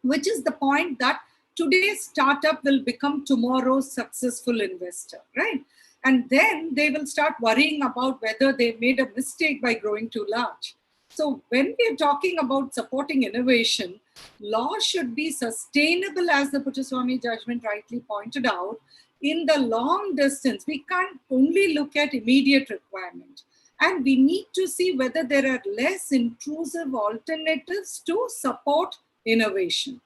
which is the point that today's startup will become tomorrow's successful investor, right? And then they will start worrying about whether they made a mistake by growing too large. So when we're talking about supporting innovation, law should be sustainable, as the Puttaswamy judgment rightly pointed out. In the long distance, we can't only look at immediate requirement. And we need to see whether there are less intrusive alternatives to support innovation.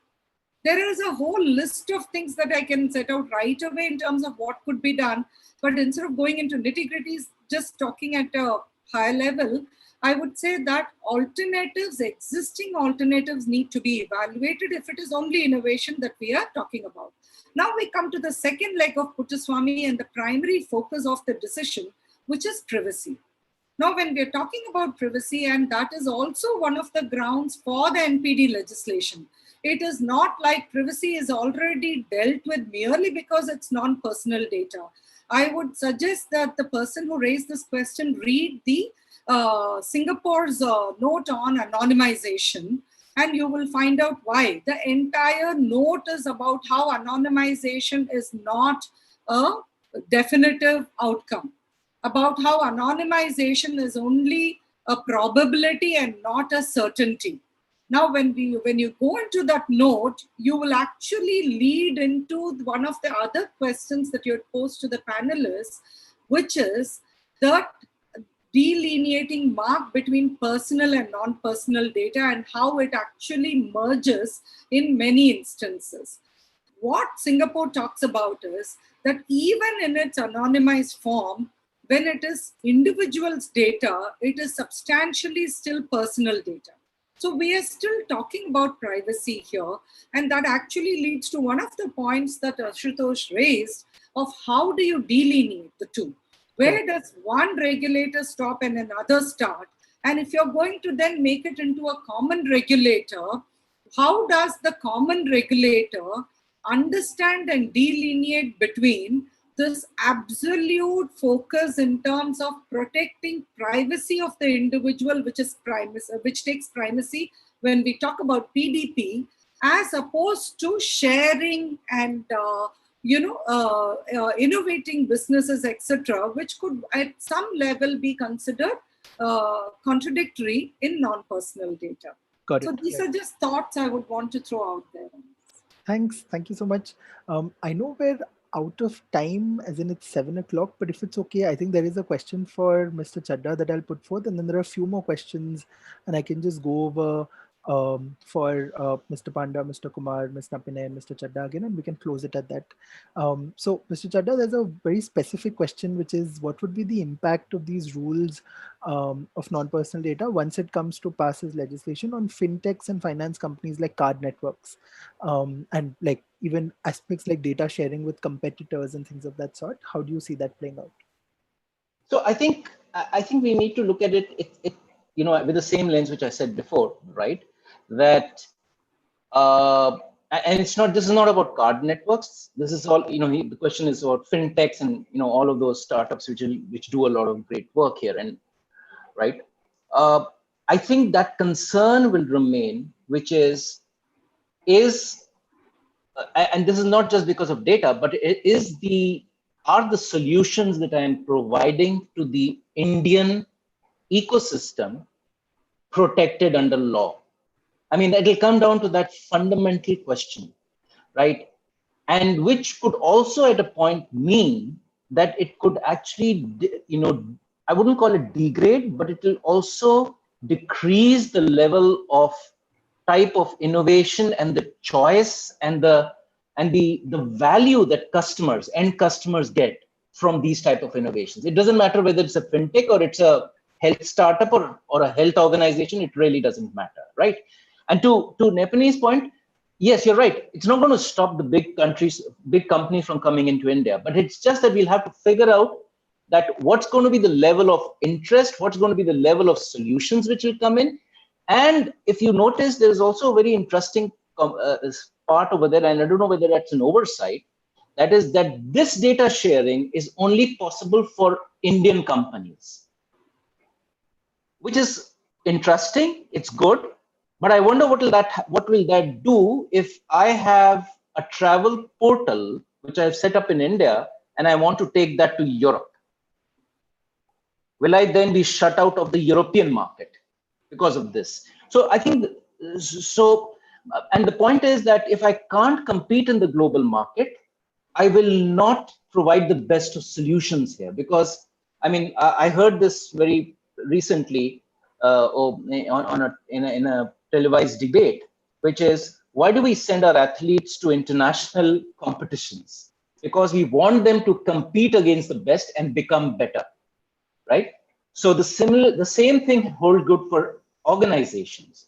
There is a whole list of things that I can set out right away in terms of what could be done. But instead of going into nitty-gritties, just talking at a higher level, I would say that existing alternatives need to be evaluated if it is only innovation that we are talking about. Now we come to the second leg of Puttaswamy and the primary focus of the decision, which is privacy. Now, when we're talking about privacy, and that is also one of the grounds for the NPD legislation, it is not like privacy is already dealt with merely because it's non-personal data. I would suggest that the person who raised this question read the Singapore's note on anonymization, and you will find out why. The entire note is about how anonymization is not a definitive outcome, about how anonymization is only a probability and not a certainty. Now, when you go into that note, you will actually lead into one of the other questions that you had posed to the panelists, which is that delineating mark between personal and non-personal data and how it actually merges in many instances. What Singapore talks about is that even in its anonymized form, when it is individuals' data, it is substantially still personal data. So we are still talking about privacy here, and that actually leads to one of the points that Ashutosh raised of how do you delineate the two? Where does one regulator stop and another start? And if you're going to then make it into a common regulator, how does the common regulator understand and delineate between this absolute focus in terms of protecting privacy of the individual, which takes primacy when we talk about PDP, as opposed to sharing and innovating businesses, etc., which could at some level be considered contradictory in non-personal data. Got it. So these are just thoughts I would want to throw out there. Thanks. Thank you so much. I know we're out of time, as in it's 7 o'clock, but if it's okay, I think there is a question for Mr. Chaddha that I'll put forth, and then there are a few more questions, and I can just go over for Mr. Panda, Mr. Kumar, Ms. Nappinai, and Mr. Chaddha again, and we can close it at that. So, Mr. Chaddha, there's a very specific question, which is what would be the impact of these rules of non-personal data once it comes to pass as legislation on fintechs and finance companies like card networks, and like even aspects like data sharing with competitors and things of that sort? How do you see that playing out? So I think we need to look at it with the same lens which I said before, right? That and it's not, this is not about card networks. This is all, the question is about fintechs and, all of those startups which do a lot of great work here. And right. I think that concern will remain, which is, and this is not just because of data, but are the solutions that I am providing to the Indian ecosystem protected under law? I mean, it'll come down to that fundamental question, right? And which could also at a point mean that it could actually, I wouldn't call it degrade, but it will also decrease the level of type of innovation and the choice and the value that end customers get from these type of innovations. It doesn't matter whether it's a fintech or it's a health startup or a health organization, it really doesn't matter, right? And to Nappinai's point, yes, you're right. It's not going to stop the big companies from coming into India, but it's just that we'll have to figure out that what's going to be the level of interest, what's going to be the level of solutions which will come in. And if you notice, there's also a very interesting part over there, and I don't know whether that's an oversight, that is that this data sharing is only possible for Indian companies, which is interesting. It's good. But I wonder what will that do if I have a travel portal which I've set up in India and I want to take that to Europe? Will I then be shut out of the European market because of this? So I think and the point is that if I can't compete in the global market, I will not provide the best of solutions here, because I mean I heard this very recently in a televised debate, which is, why do we send our athletes to international competitions? Because we want them to compete against the best and become better, right? So the same thing holds good for organizations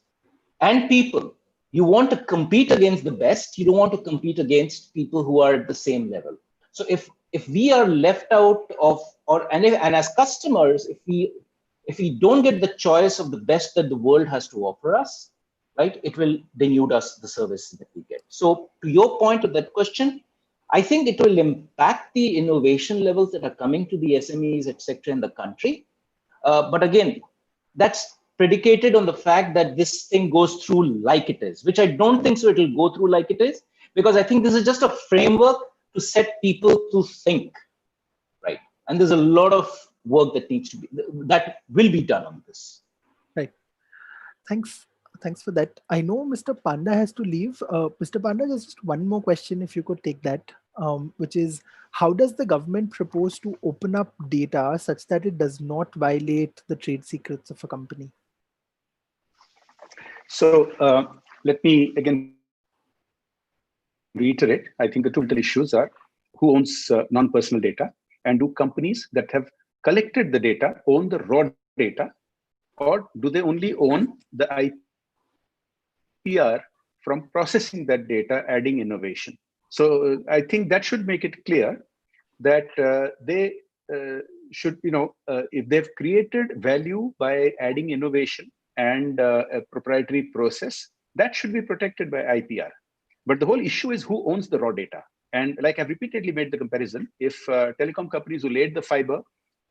and people. You want to compete against the best. You don't want to compete against people who are at the same level. So if we are left out of, and as customers, if we don't get the choice of the best that the world has to offer us, right, it will denude us the services that we get. So to your point of that question, I think it will impact the innovation levels that are coming to the SMEs, etc., in the country. But again, that's predicated on the fact that this thing goes through like it is, which I don't think so it will go through like it is, because I think this is just a framework to set people to think, right? And there's a lot of work that will be done on this. Right. Thanks for that. I know Mr. Panda has to leave. Mr. Panda, there's just one more question, if you could take that, which is, how does the government propose to open up data such that it does not violate the trade secrets of a company? So let me again reiterate. I think the two issues are, who owns non-personal data, and do companies that have collected the data own the raw data, or do they only own the IPR from processing that data, adding innovation? So I think that should make it clear that they should, if they've created value by adding innovation and a proprietary process, that should be protected by IPR. But the whole issue is who owns the raw data. And like I've repeatedly made the comparison, if telecom companies who laid the fiber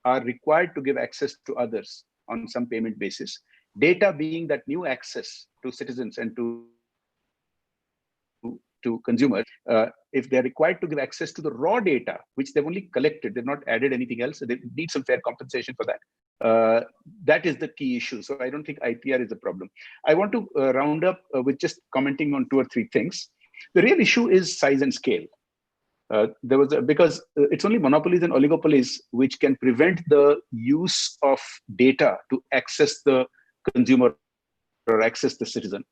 are required to give access to others on some payment basis, data being that new access to citizens and to consumers, if they're required to give access to the raw data, which they've only collected, they've not added anything else, so they need some fair compensation for that. That is the key issue. So I don't think IPR is a problem. I want to round up with just commenting on 2 or 3 things. The real issue is size and scale. Because it's only monopolies and oligopolies which can prevent the use of data to access the consumer or access the citizen.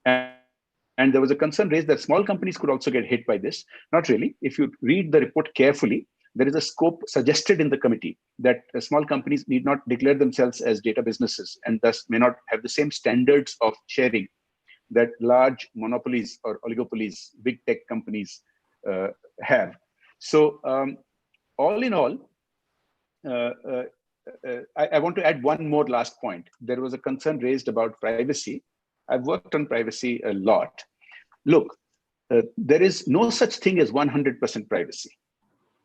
And there was a concern raised that small companies could also get hit by this. Not really. If you read the report carefully, there is a scope suggested in the committee that small companies need not declare themselves as data businesses and thus may not have the same standards of sharing that large monopolies or oligopolies, big tech companies have. So all in all, I want to add one more last point. There was a concern raised about privacy. I've worked on privacy a lot. Look, There is no such thing as 100% privacy.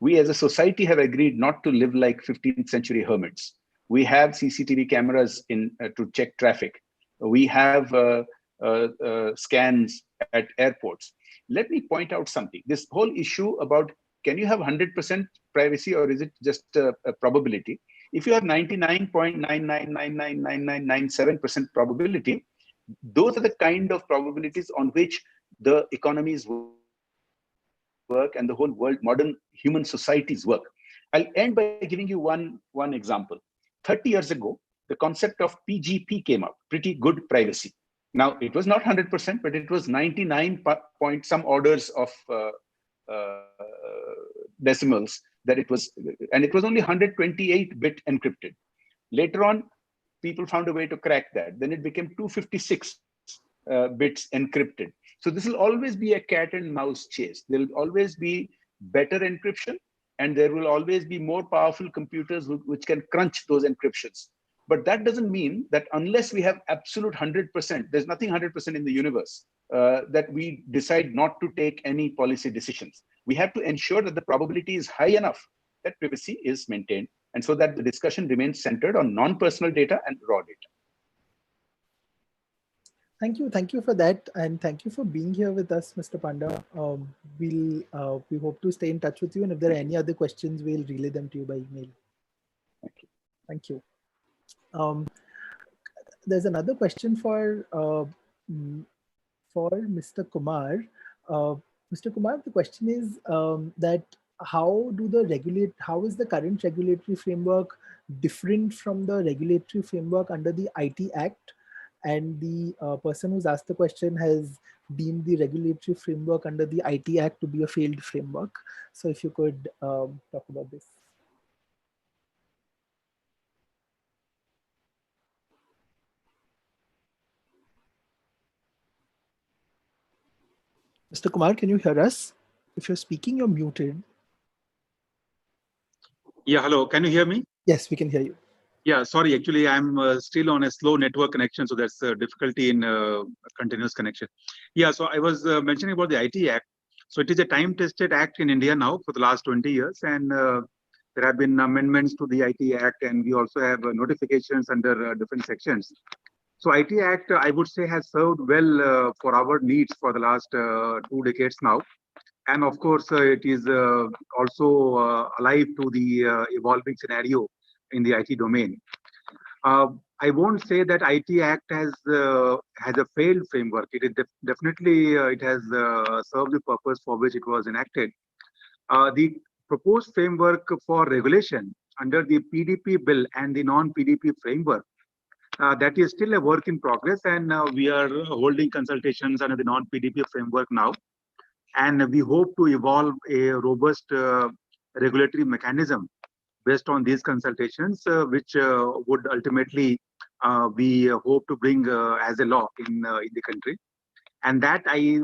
We as a society have agreed not to live like 15th century hermits. We have CCTV cameras to check traffic. We have scans at airports. Let me point out something. This whole issue about can you have 100% privacy or is it just a probability? If you have 99.9999997% probability, those are the kind of probabilities on which the economies work and the whole world, modern human societies work. I'll end by giving you one example. 30 years ago, the concept of PGP came up, pretty good privacy. Now, it was not 100%, but it was 99 point some orders of decimals that it was, and it was only 128-bit encrypted. Later on, people found a way to crack that. Then it became 256 bits encrypted. So this will always be a cat and mouse chase. There will always be better encryption, and there will always be more powerful computers which can crunch those encryptions. But that doesn't mean that unless we have absolute 100%, there's nothing 100% in the universe, that we decide not to take any policy decisions. We have to ensure that the probability is high enough that privacy is maintained, and so that the discussion remains centered on non-personal data and raw data. Thank you for that, and thank you for being here with us, Mr. Panda. We hope to stay in touch with you, and if there are any other questions, we'll relay them to you by email. Thank you. Thank you. There's another question for Mr. Kumar. Mr. Kumar, the question is that how is the current regulatory framework different from the regulatory framework under the IT Act? And the person who's asked the question has deemed the regulatory framework under the IT Act to be a failed framework. So if you could talk about this. Mr. Kumar, can you hear us? If you're speaking, you're muted. Yeah, hello. Can you hear me? Yes, we can hear you. Yeah, sorry. Actually, I'm still on a slow network connection, so that's a difficulty in continuous connection. Yeah, so I was mentioning about the IT Act. So it is a time-tested act in India now for the last 20 years, and there have been amendments to the IT Act, and we also have notifications under different sections. So IT Act, I would say, has served well for our needs for the last 2 decades now. And of course, it is also alive to the evolving scenario in the IT domain. I won't say that IT Act has a failed framework. It is definitely it has served the purpose for which it was enacted. The proposed framework for regulation under the PDP bill and the non-PDP framework, that is still a work in progress, and we are holding consultations under the non-PDP framework now. And we hope to evolve a robust regulatory mechanism based on these consultations, which would ultimately we hope to bring as a law in the country. And that I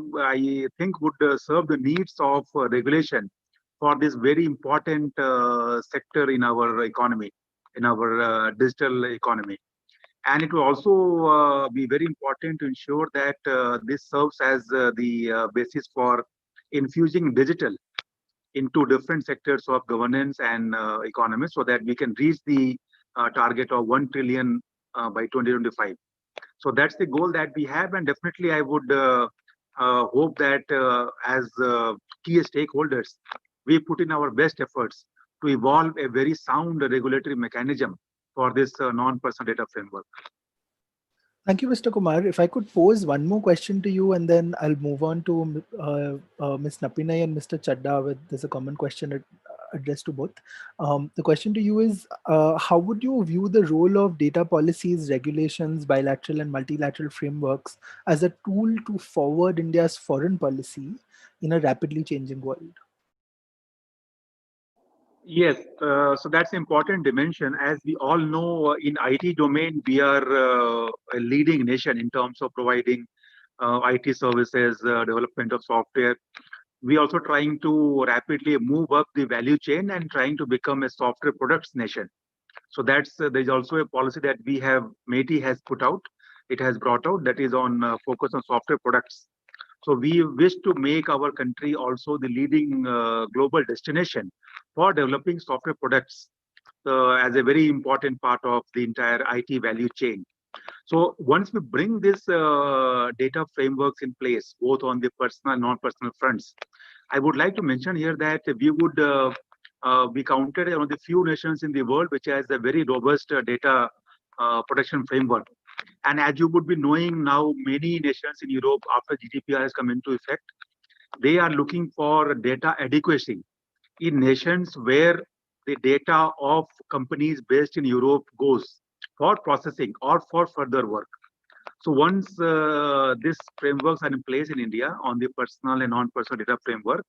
think would serve the needs of regulation for this very important sector in our economy, in our digital economy. And it will also be very important to ensure that this serves as the basis for infusing digital into different sectors of governance and economy, so that we can reach the target of 1 trillion by 2025. So that's the goal that we have, and definitely I would hope that as key stakeholders, we put in our best efforts to evolve a very sound regulatory mechanism for this non-personal data framework. Thank you, Mr. Kumar. If I could pose one more question to you, and then I'll move on to Ms. Nappinai and Mr. Chaddha. There's a common question addressed to both. The question to you is, how would you view the role of data policies, regulations, bilateral and multilateral frameworks as a tool to forward India's foreign policy in a rapidly changing world? Yes, so that's an important dimension. As we all know, in IT domain, we are a leading nation in terms of providing IT services, development of software. We are also trying to rapidly move up the value chain and trying to become a software products nation. So that's there's also a policy that we have, MeitY has put out. It has brought out, that is on focus on software products. So we wish to make our country also the leading global destination for developing software products as a very important part of the entire IT value chain. So once we bring this data frameworks in place, both on the personal and non-personal fronts, I would like to mention here that we would be counted among the few nations in the world which has a very robust data protection framework. And as you would be knowing now, many nations in Europe, after GDPR has come into effect, they are looking for data adequacy in nations where the data of companies based in Europe goes for processing or for further work. So once these frameworks are in place in India on the personal and non-personal data framework,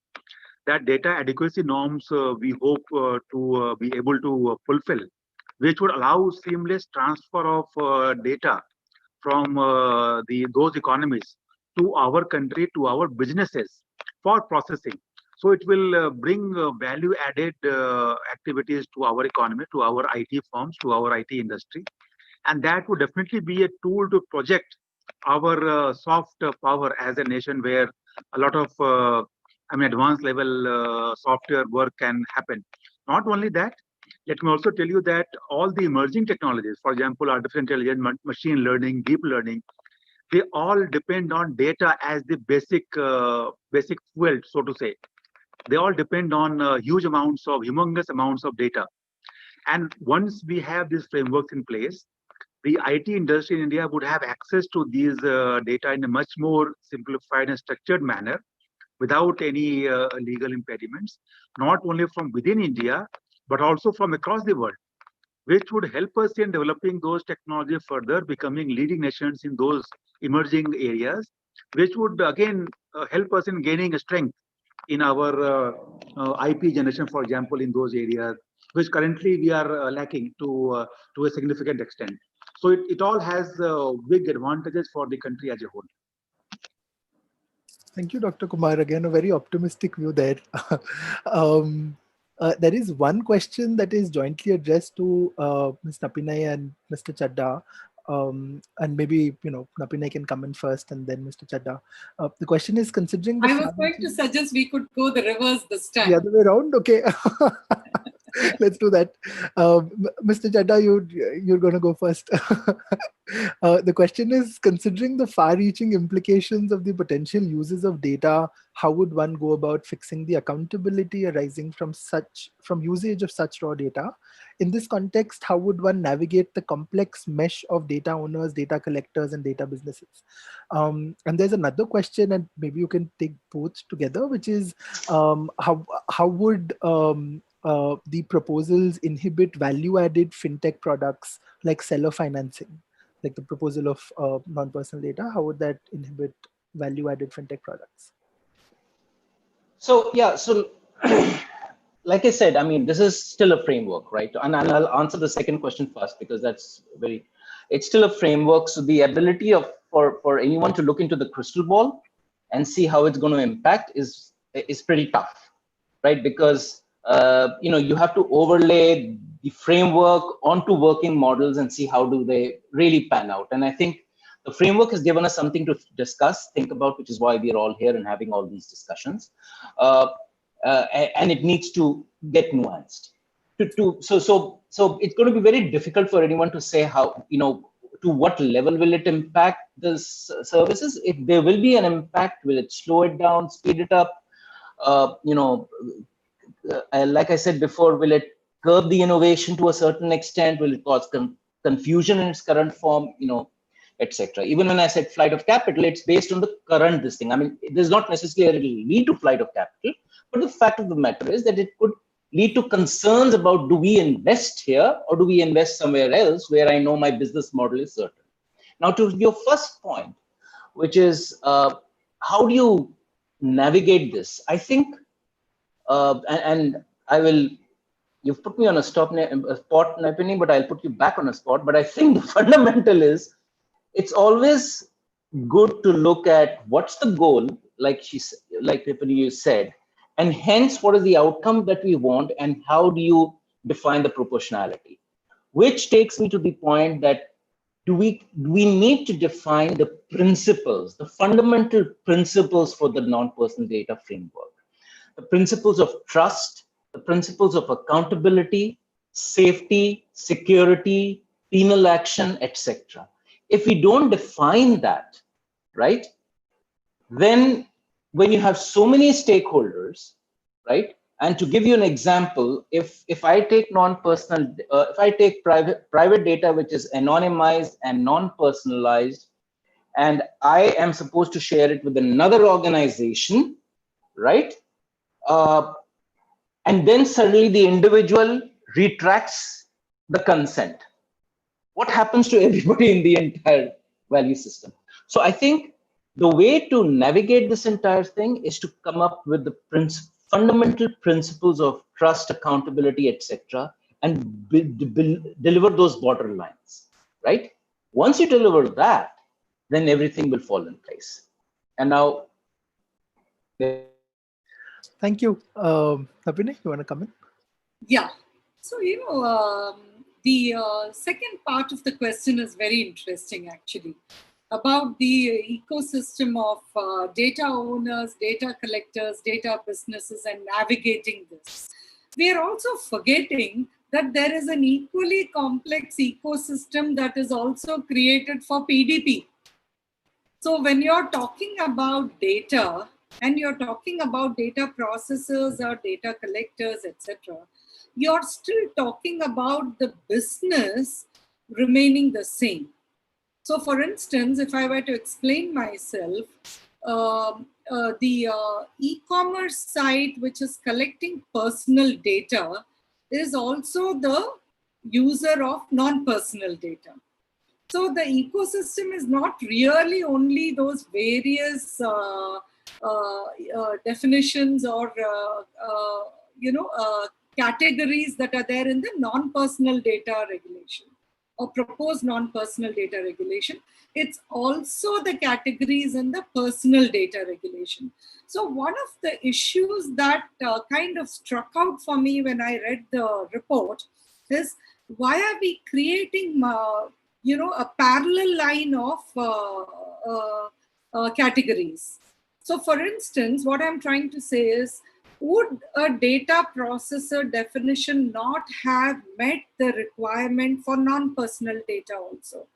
that data adequacy norms we hope to be able to fulfill, which would allow seamless transfer of data from those economies to our country, to our businesses for processing. So it will bring value added activities to our economy, to our IT firms, to our IT industry. And that would definitely be a tool to project our soft power as a nation where a lot of advanced level software work can happen. Not only that, let me also tell you that all the emerging technologies, for example, artificial intelligence, machine learning, deep learning, they all depend on data as the basic fuel, so to say. They all depend on humongous amounts of data. And once we have these frameworks in place, the IT industry in India would have access to these data in a much more simplified and structured manner without any legal impediments, not only from within India, but also from across the world, which would help us in developing those technologies further, becoming leading nations in those emerging areas, which would again help us in gaining strength in our IP generation, for example, in those areas, which currently we are lacking to a significant extent. So it all has big advantages for the country as a whole. Thank you, Dr. Kumar. Again, a very optimistic view there. There is one question that is jointly addressed to Ms. Nappinai and Mr. Chaddha. And maybe, Nappinai can come in first and then Mr. Chaddha. The question is, considering the... I was going to suggest we could go the reverse this time. The other way around? Okay. Let's do that. Mr. Chaddha, you're going to go first. The question is, considering the far-reaching implications of the potential uses of data, how would one go about fixing the accountability arising from usage of such raw data? In this context, how would one navigate the complex mesh of data owners, data collectors, and data businesses? And there's another question, and maybe you can take both together, which is how would the proposals inhibit value-added fintech products like seller financing, like the proposal of non-personal data? How would that inhibit value-added fintech products? So yeah, so like I said, this is still a framework, right? And I'll answer the second question first because it's still a framework. So the ability for anyone to look into the crystal ball and see how it's going to impact is pretty tough, right? Because you have to overlay the framework onto working models and see how do they really pan out. And I think the framework has given us something to discuss, think about, which is why we are all here and having all these discussions. And it needs to get nuanced. So it's going to be very difficult for anyone to say how, to what level will it impact the services? If there will be an impact, will it slow it down, speed it up? Like I said before, will it curb the innovation to a certain extent? Will it cause confusion in its current form? Etc. Even when I said flight of capital, it's based on the current this thing. It does not necessarily lead to flight of capital, but the fact of the matter is that it could lead to concerns about, do we invest here or do we invest somewhere else where I know my business model is certain? Now, to your first point, which is how do you navigate this? I think, and I will, you've put me on a spot, Nappinai, but I'll put you back on a spot. But I think the fundamental is, it's always good to look at what's the goal, like you said, and hence what is the outcome that we want, and how do you define the proportionality? Which takes me to the point that we need to define the principles, the fundamental principles for the non-personal data framework, the principles of trust, the principles of accountability, safety, security, penal action, etc. If we don't define that, right, then when you have so many stakeholders, right, and to give you an example, if I take non-personal, if I take private data which is anonymized and non-personalized, and I am supposed to share it with another organization, right? And then suddenly the individual retracts the consent. What happens to everybody in the entire value system? So I think the way to navigate this entire thing is to come up with the fundamental principles of trust, accountability, etc., and deliver those borderlines, right? Once you deliver that, then everything will fall in place. And now, Thank you. Nappinai, you want to come in? Yeah. So, the second part of the question is very interesting, actually, about the ecosystem of data owners, data collectors, data businesses, and navigating this. We are also forgetting that there is an equally complex ecosystem that is also created for PDP. So when you're talking about data and you're talking about data processors or data collectors, etc., you're still talking about the business remaining the same. So for instance, if I were to explain myself, the e-commerce site which is collecting personal data is also the user of non-personal data. So the ecosystem is not really only those various definitions or categories that are there in the non-personal data regulation or proposed non-personal data regulation. It's also the categories in the personal data regulation. So one of the issues that kind of struck out for me when I read the report is, why are we creating a parallel line of categories? So for instance, what I'm trying to say is, would a data processor definition not have met the requirement for non-personal data also?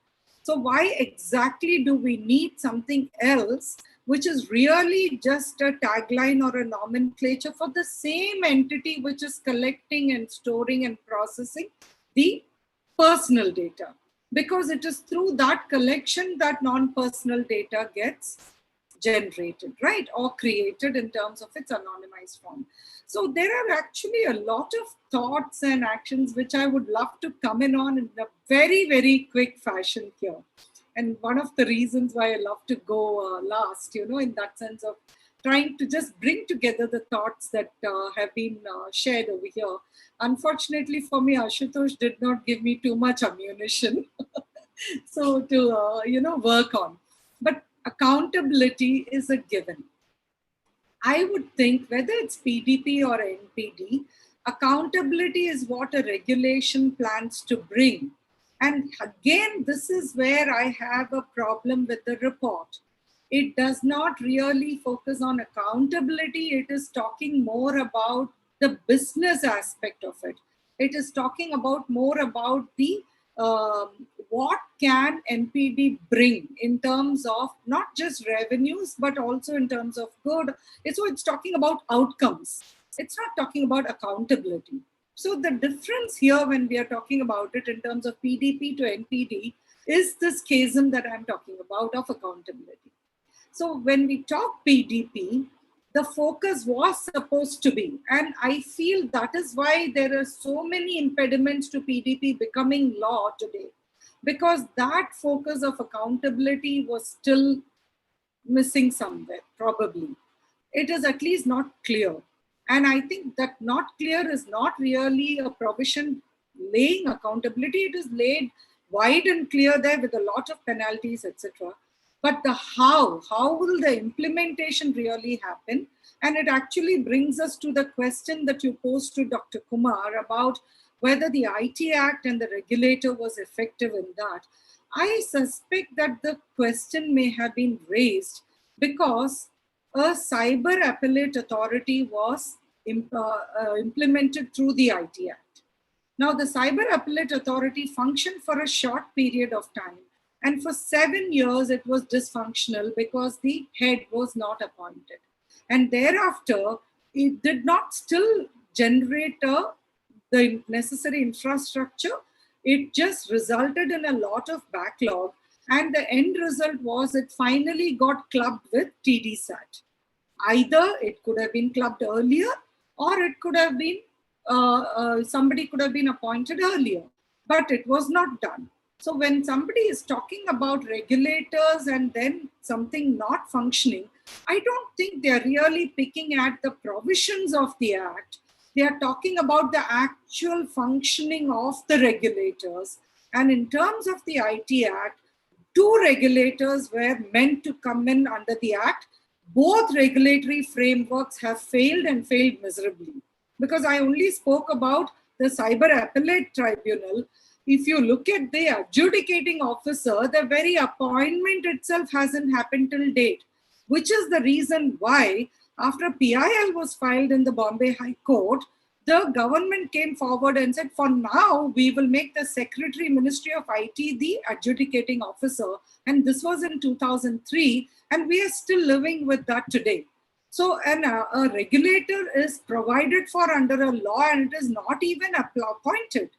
So why exactly do we need something else, which is really just a tagline or a nomenclature for the same entity which is collecting and storing and processing the personal data? Because it is through that collection that non-personal data gets generated, right, or created in terms of its anonymized form. So there are actually a lot of thoughts and actions which I would love to come in on in a very, very quick fashion here. And one of the reasons why I love to go last, in that sense of trying to just bring together the thoughts that have been shared over here. Unfortunately for me, Ashutosh did not give me too much ammunition so to work on. But accountability is a given. I would think whether it's PDP or NPD, accountability is what a regulation plans to bring. And again, this is where I have a problem with the report. It does not really focus on accountability. It is talking more about the business aspect of it. It is talking about more about the what can NPD bring in terms of not just revenues, but also in terms of good. So it's talking about outcomes. It's not talking about accountability. So the difference here when we are talking about it in terms of PDP to NPD is this chasm that I'm talking about of accountability. So when we talk PDP, the focus was supposed to be, and I feel that is why there are so many impediments to PDP becoming law today, because that focus of accountability was still missing somewhere, probably. It is at least not clear. And I think that not clear is not really a provision laying accountability. It is laid wide and clear there with a lot of penalties, etc. But the how will the implementation really happen? And it actually brings us to the question that you posed to Dr. Kumar about whether the IT Act and the regulator was effective in that. I suspect that the question may have been raised because a cyber appellate authority was implemented through the IT Act. Now, the Cyber Appellate Authority functioned for a short period of time, and for 7 years it was dysfunctional because the head was not appointed. And thereafter, it did not still generate the necessary infrastructure. It just resulted in a lot of backlog, and the end result was it finally got clubbed with TDSAT. Either it could have been clubbed earlier, or it could have been somebody could have been appointed earlier, but it was not done. So when somebody is talking about regulators and then something not functioning, I don't think they're really picking at the provisions of the act. They are talking about the actual functioning of the regulators. And in terms of the IT Act, two regulators were meant to come in under the act. Both regulatory frameworks have failed and failed miserably. Because I only spoke about the Cyber Appellate Tribunal. If you look at the adjudicating officer, the very appointment itself hasn't happened till date, which is the reason why, after PIL was filed in the Bombay High Court, the government came forward and said, for now, we will make the Secretary Ministry of IT the adjudicating officer. And this was in 2003, and we are still living with that today. So a regulator is provided for under a law, and it is not even appointed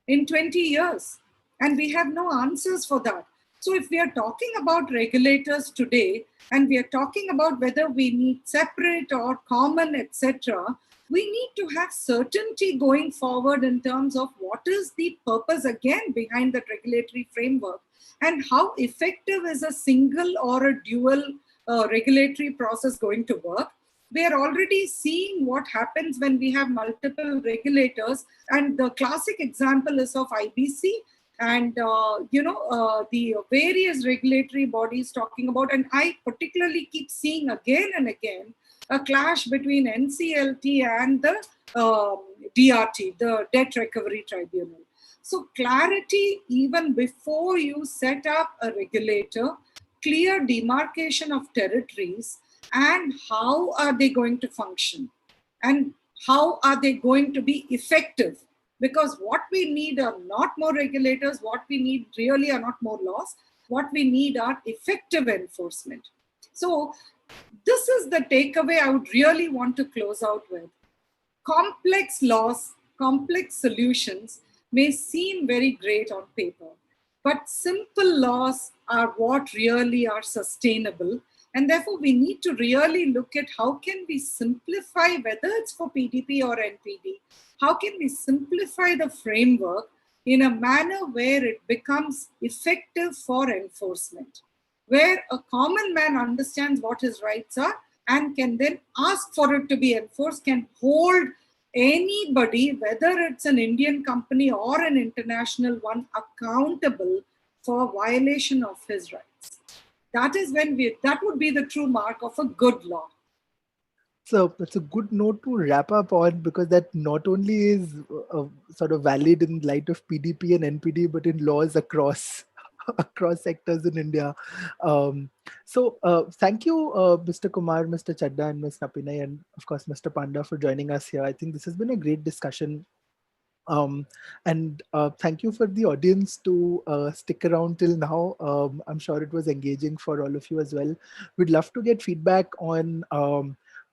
in 20 years. And we have no answers for that. So if we are talking about regulators today, and we are talking about whether we need separate or common, etc., we need to have certainty going forward in terms of what is the purpose again behind that regulatory framework, and how effective is a single or a dual regulatory process going to work. We are already seeing what happens when we have multiple regulators, and the classic example is of IBC and the various regulatory bodies talking about, and I particularly keep seeing again and again a clash between NCLT and the DRT, the Debt Recovery Tribunal. So clarity even before you set up a regulator, clear demarcation of territories, and how are they going to function, and how are they going to be effective. Because what we need are not more regulators, what we need really are not more laws, what we need are effective enforcement. So this is the takeaway I would really want to close out with. Complex laws, complex solutions may seem very great on paper, but simple laws are what really are sustainable. And therefore, we need to really look at how can we simplify, whether it's for PDP or NPD, how can we simplify the framework in a manner where it becomes effective for enforcement, where a common man understands what his rights are and can then ask for it to be enforced, can hold anybody, whether it's an Indian company or an international one, accountable for violation of his rights. That is when that would be the true mark of a good law. So it's a good note to wrap up on, because that not only is sort of valid in light of PDP and NPD, but in laws across sectors in India. So thank you, Mr. Kumar, Mr. Chaddha, and Ms. Nappinai, and of course, Mr. Panda, for joining us here. I think this has been a great discussion. And thank you for the audience to stick around till now. I'm sure it was engaging for all of you as well. We'd love to get feedback on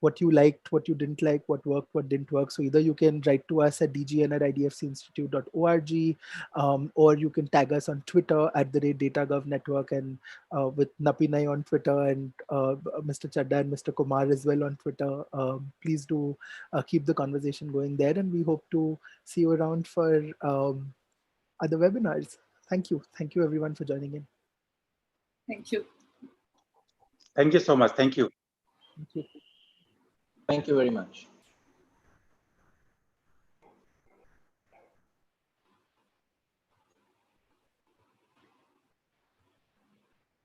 what you liked, what you didn't like, what worked, what didn't work. So either you can write to us at dgn@idfcinstitute.org, or you can tag us on Twitter @DataGovNetwork, and with Nappinai on Twitter, and Mr. Chaddha and Mr. Kumar as well on Twitter. Please do keep the conversation going there, and we hope to see you around for other webinars. Thank you. Thank you everyone for joining in. Thank you. Thank you so much. Thank you. Thank you. Thank you very much.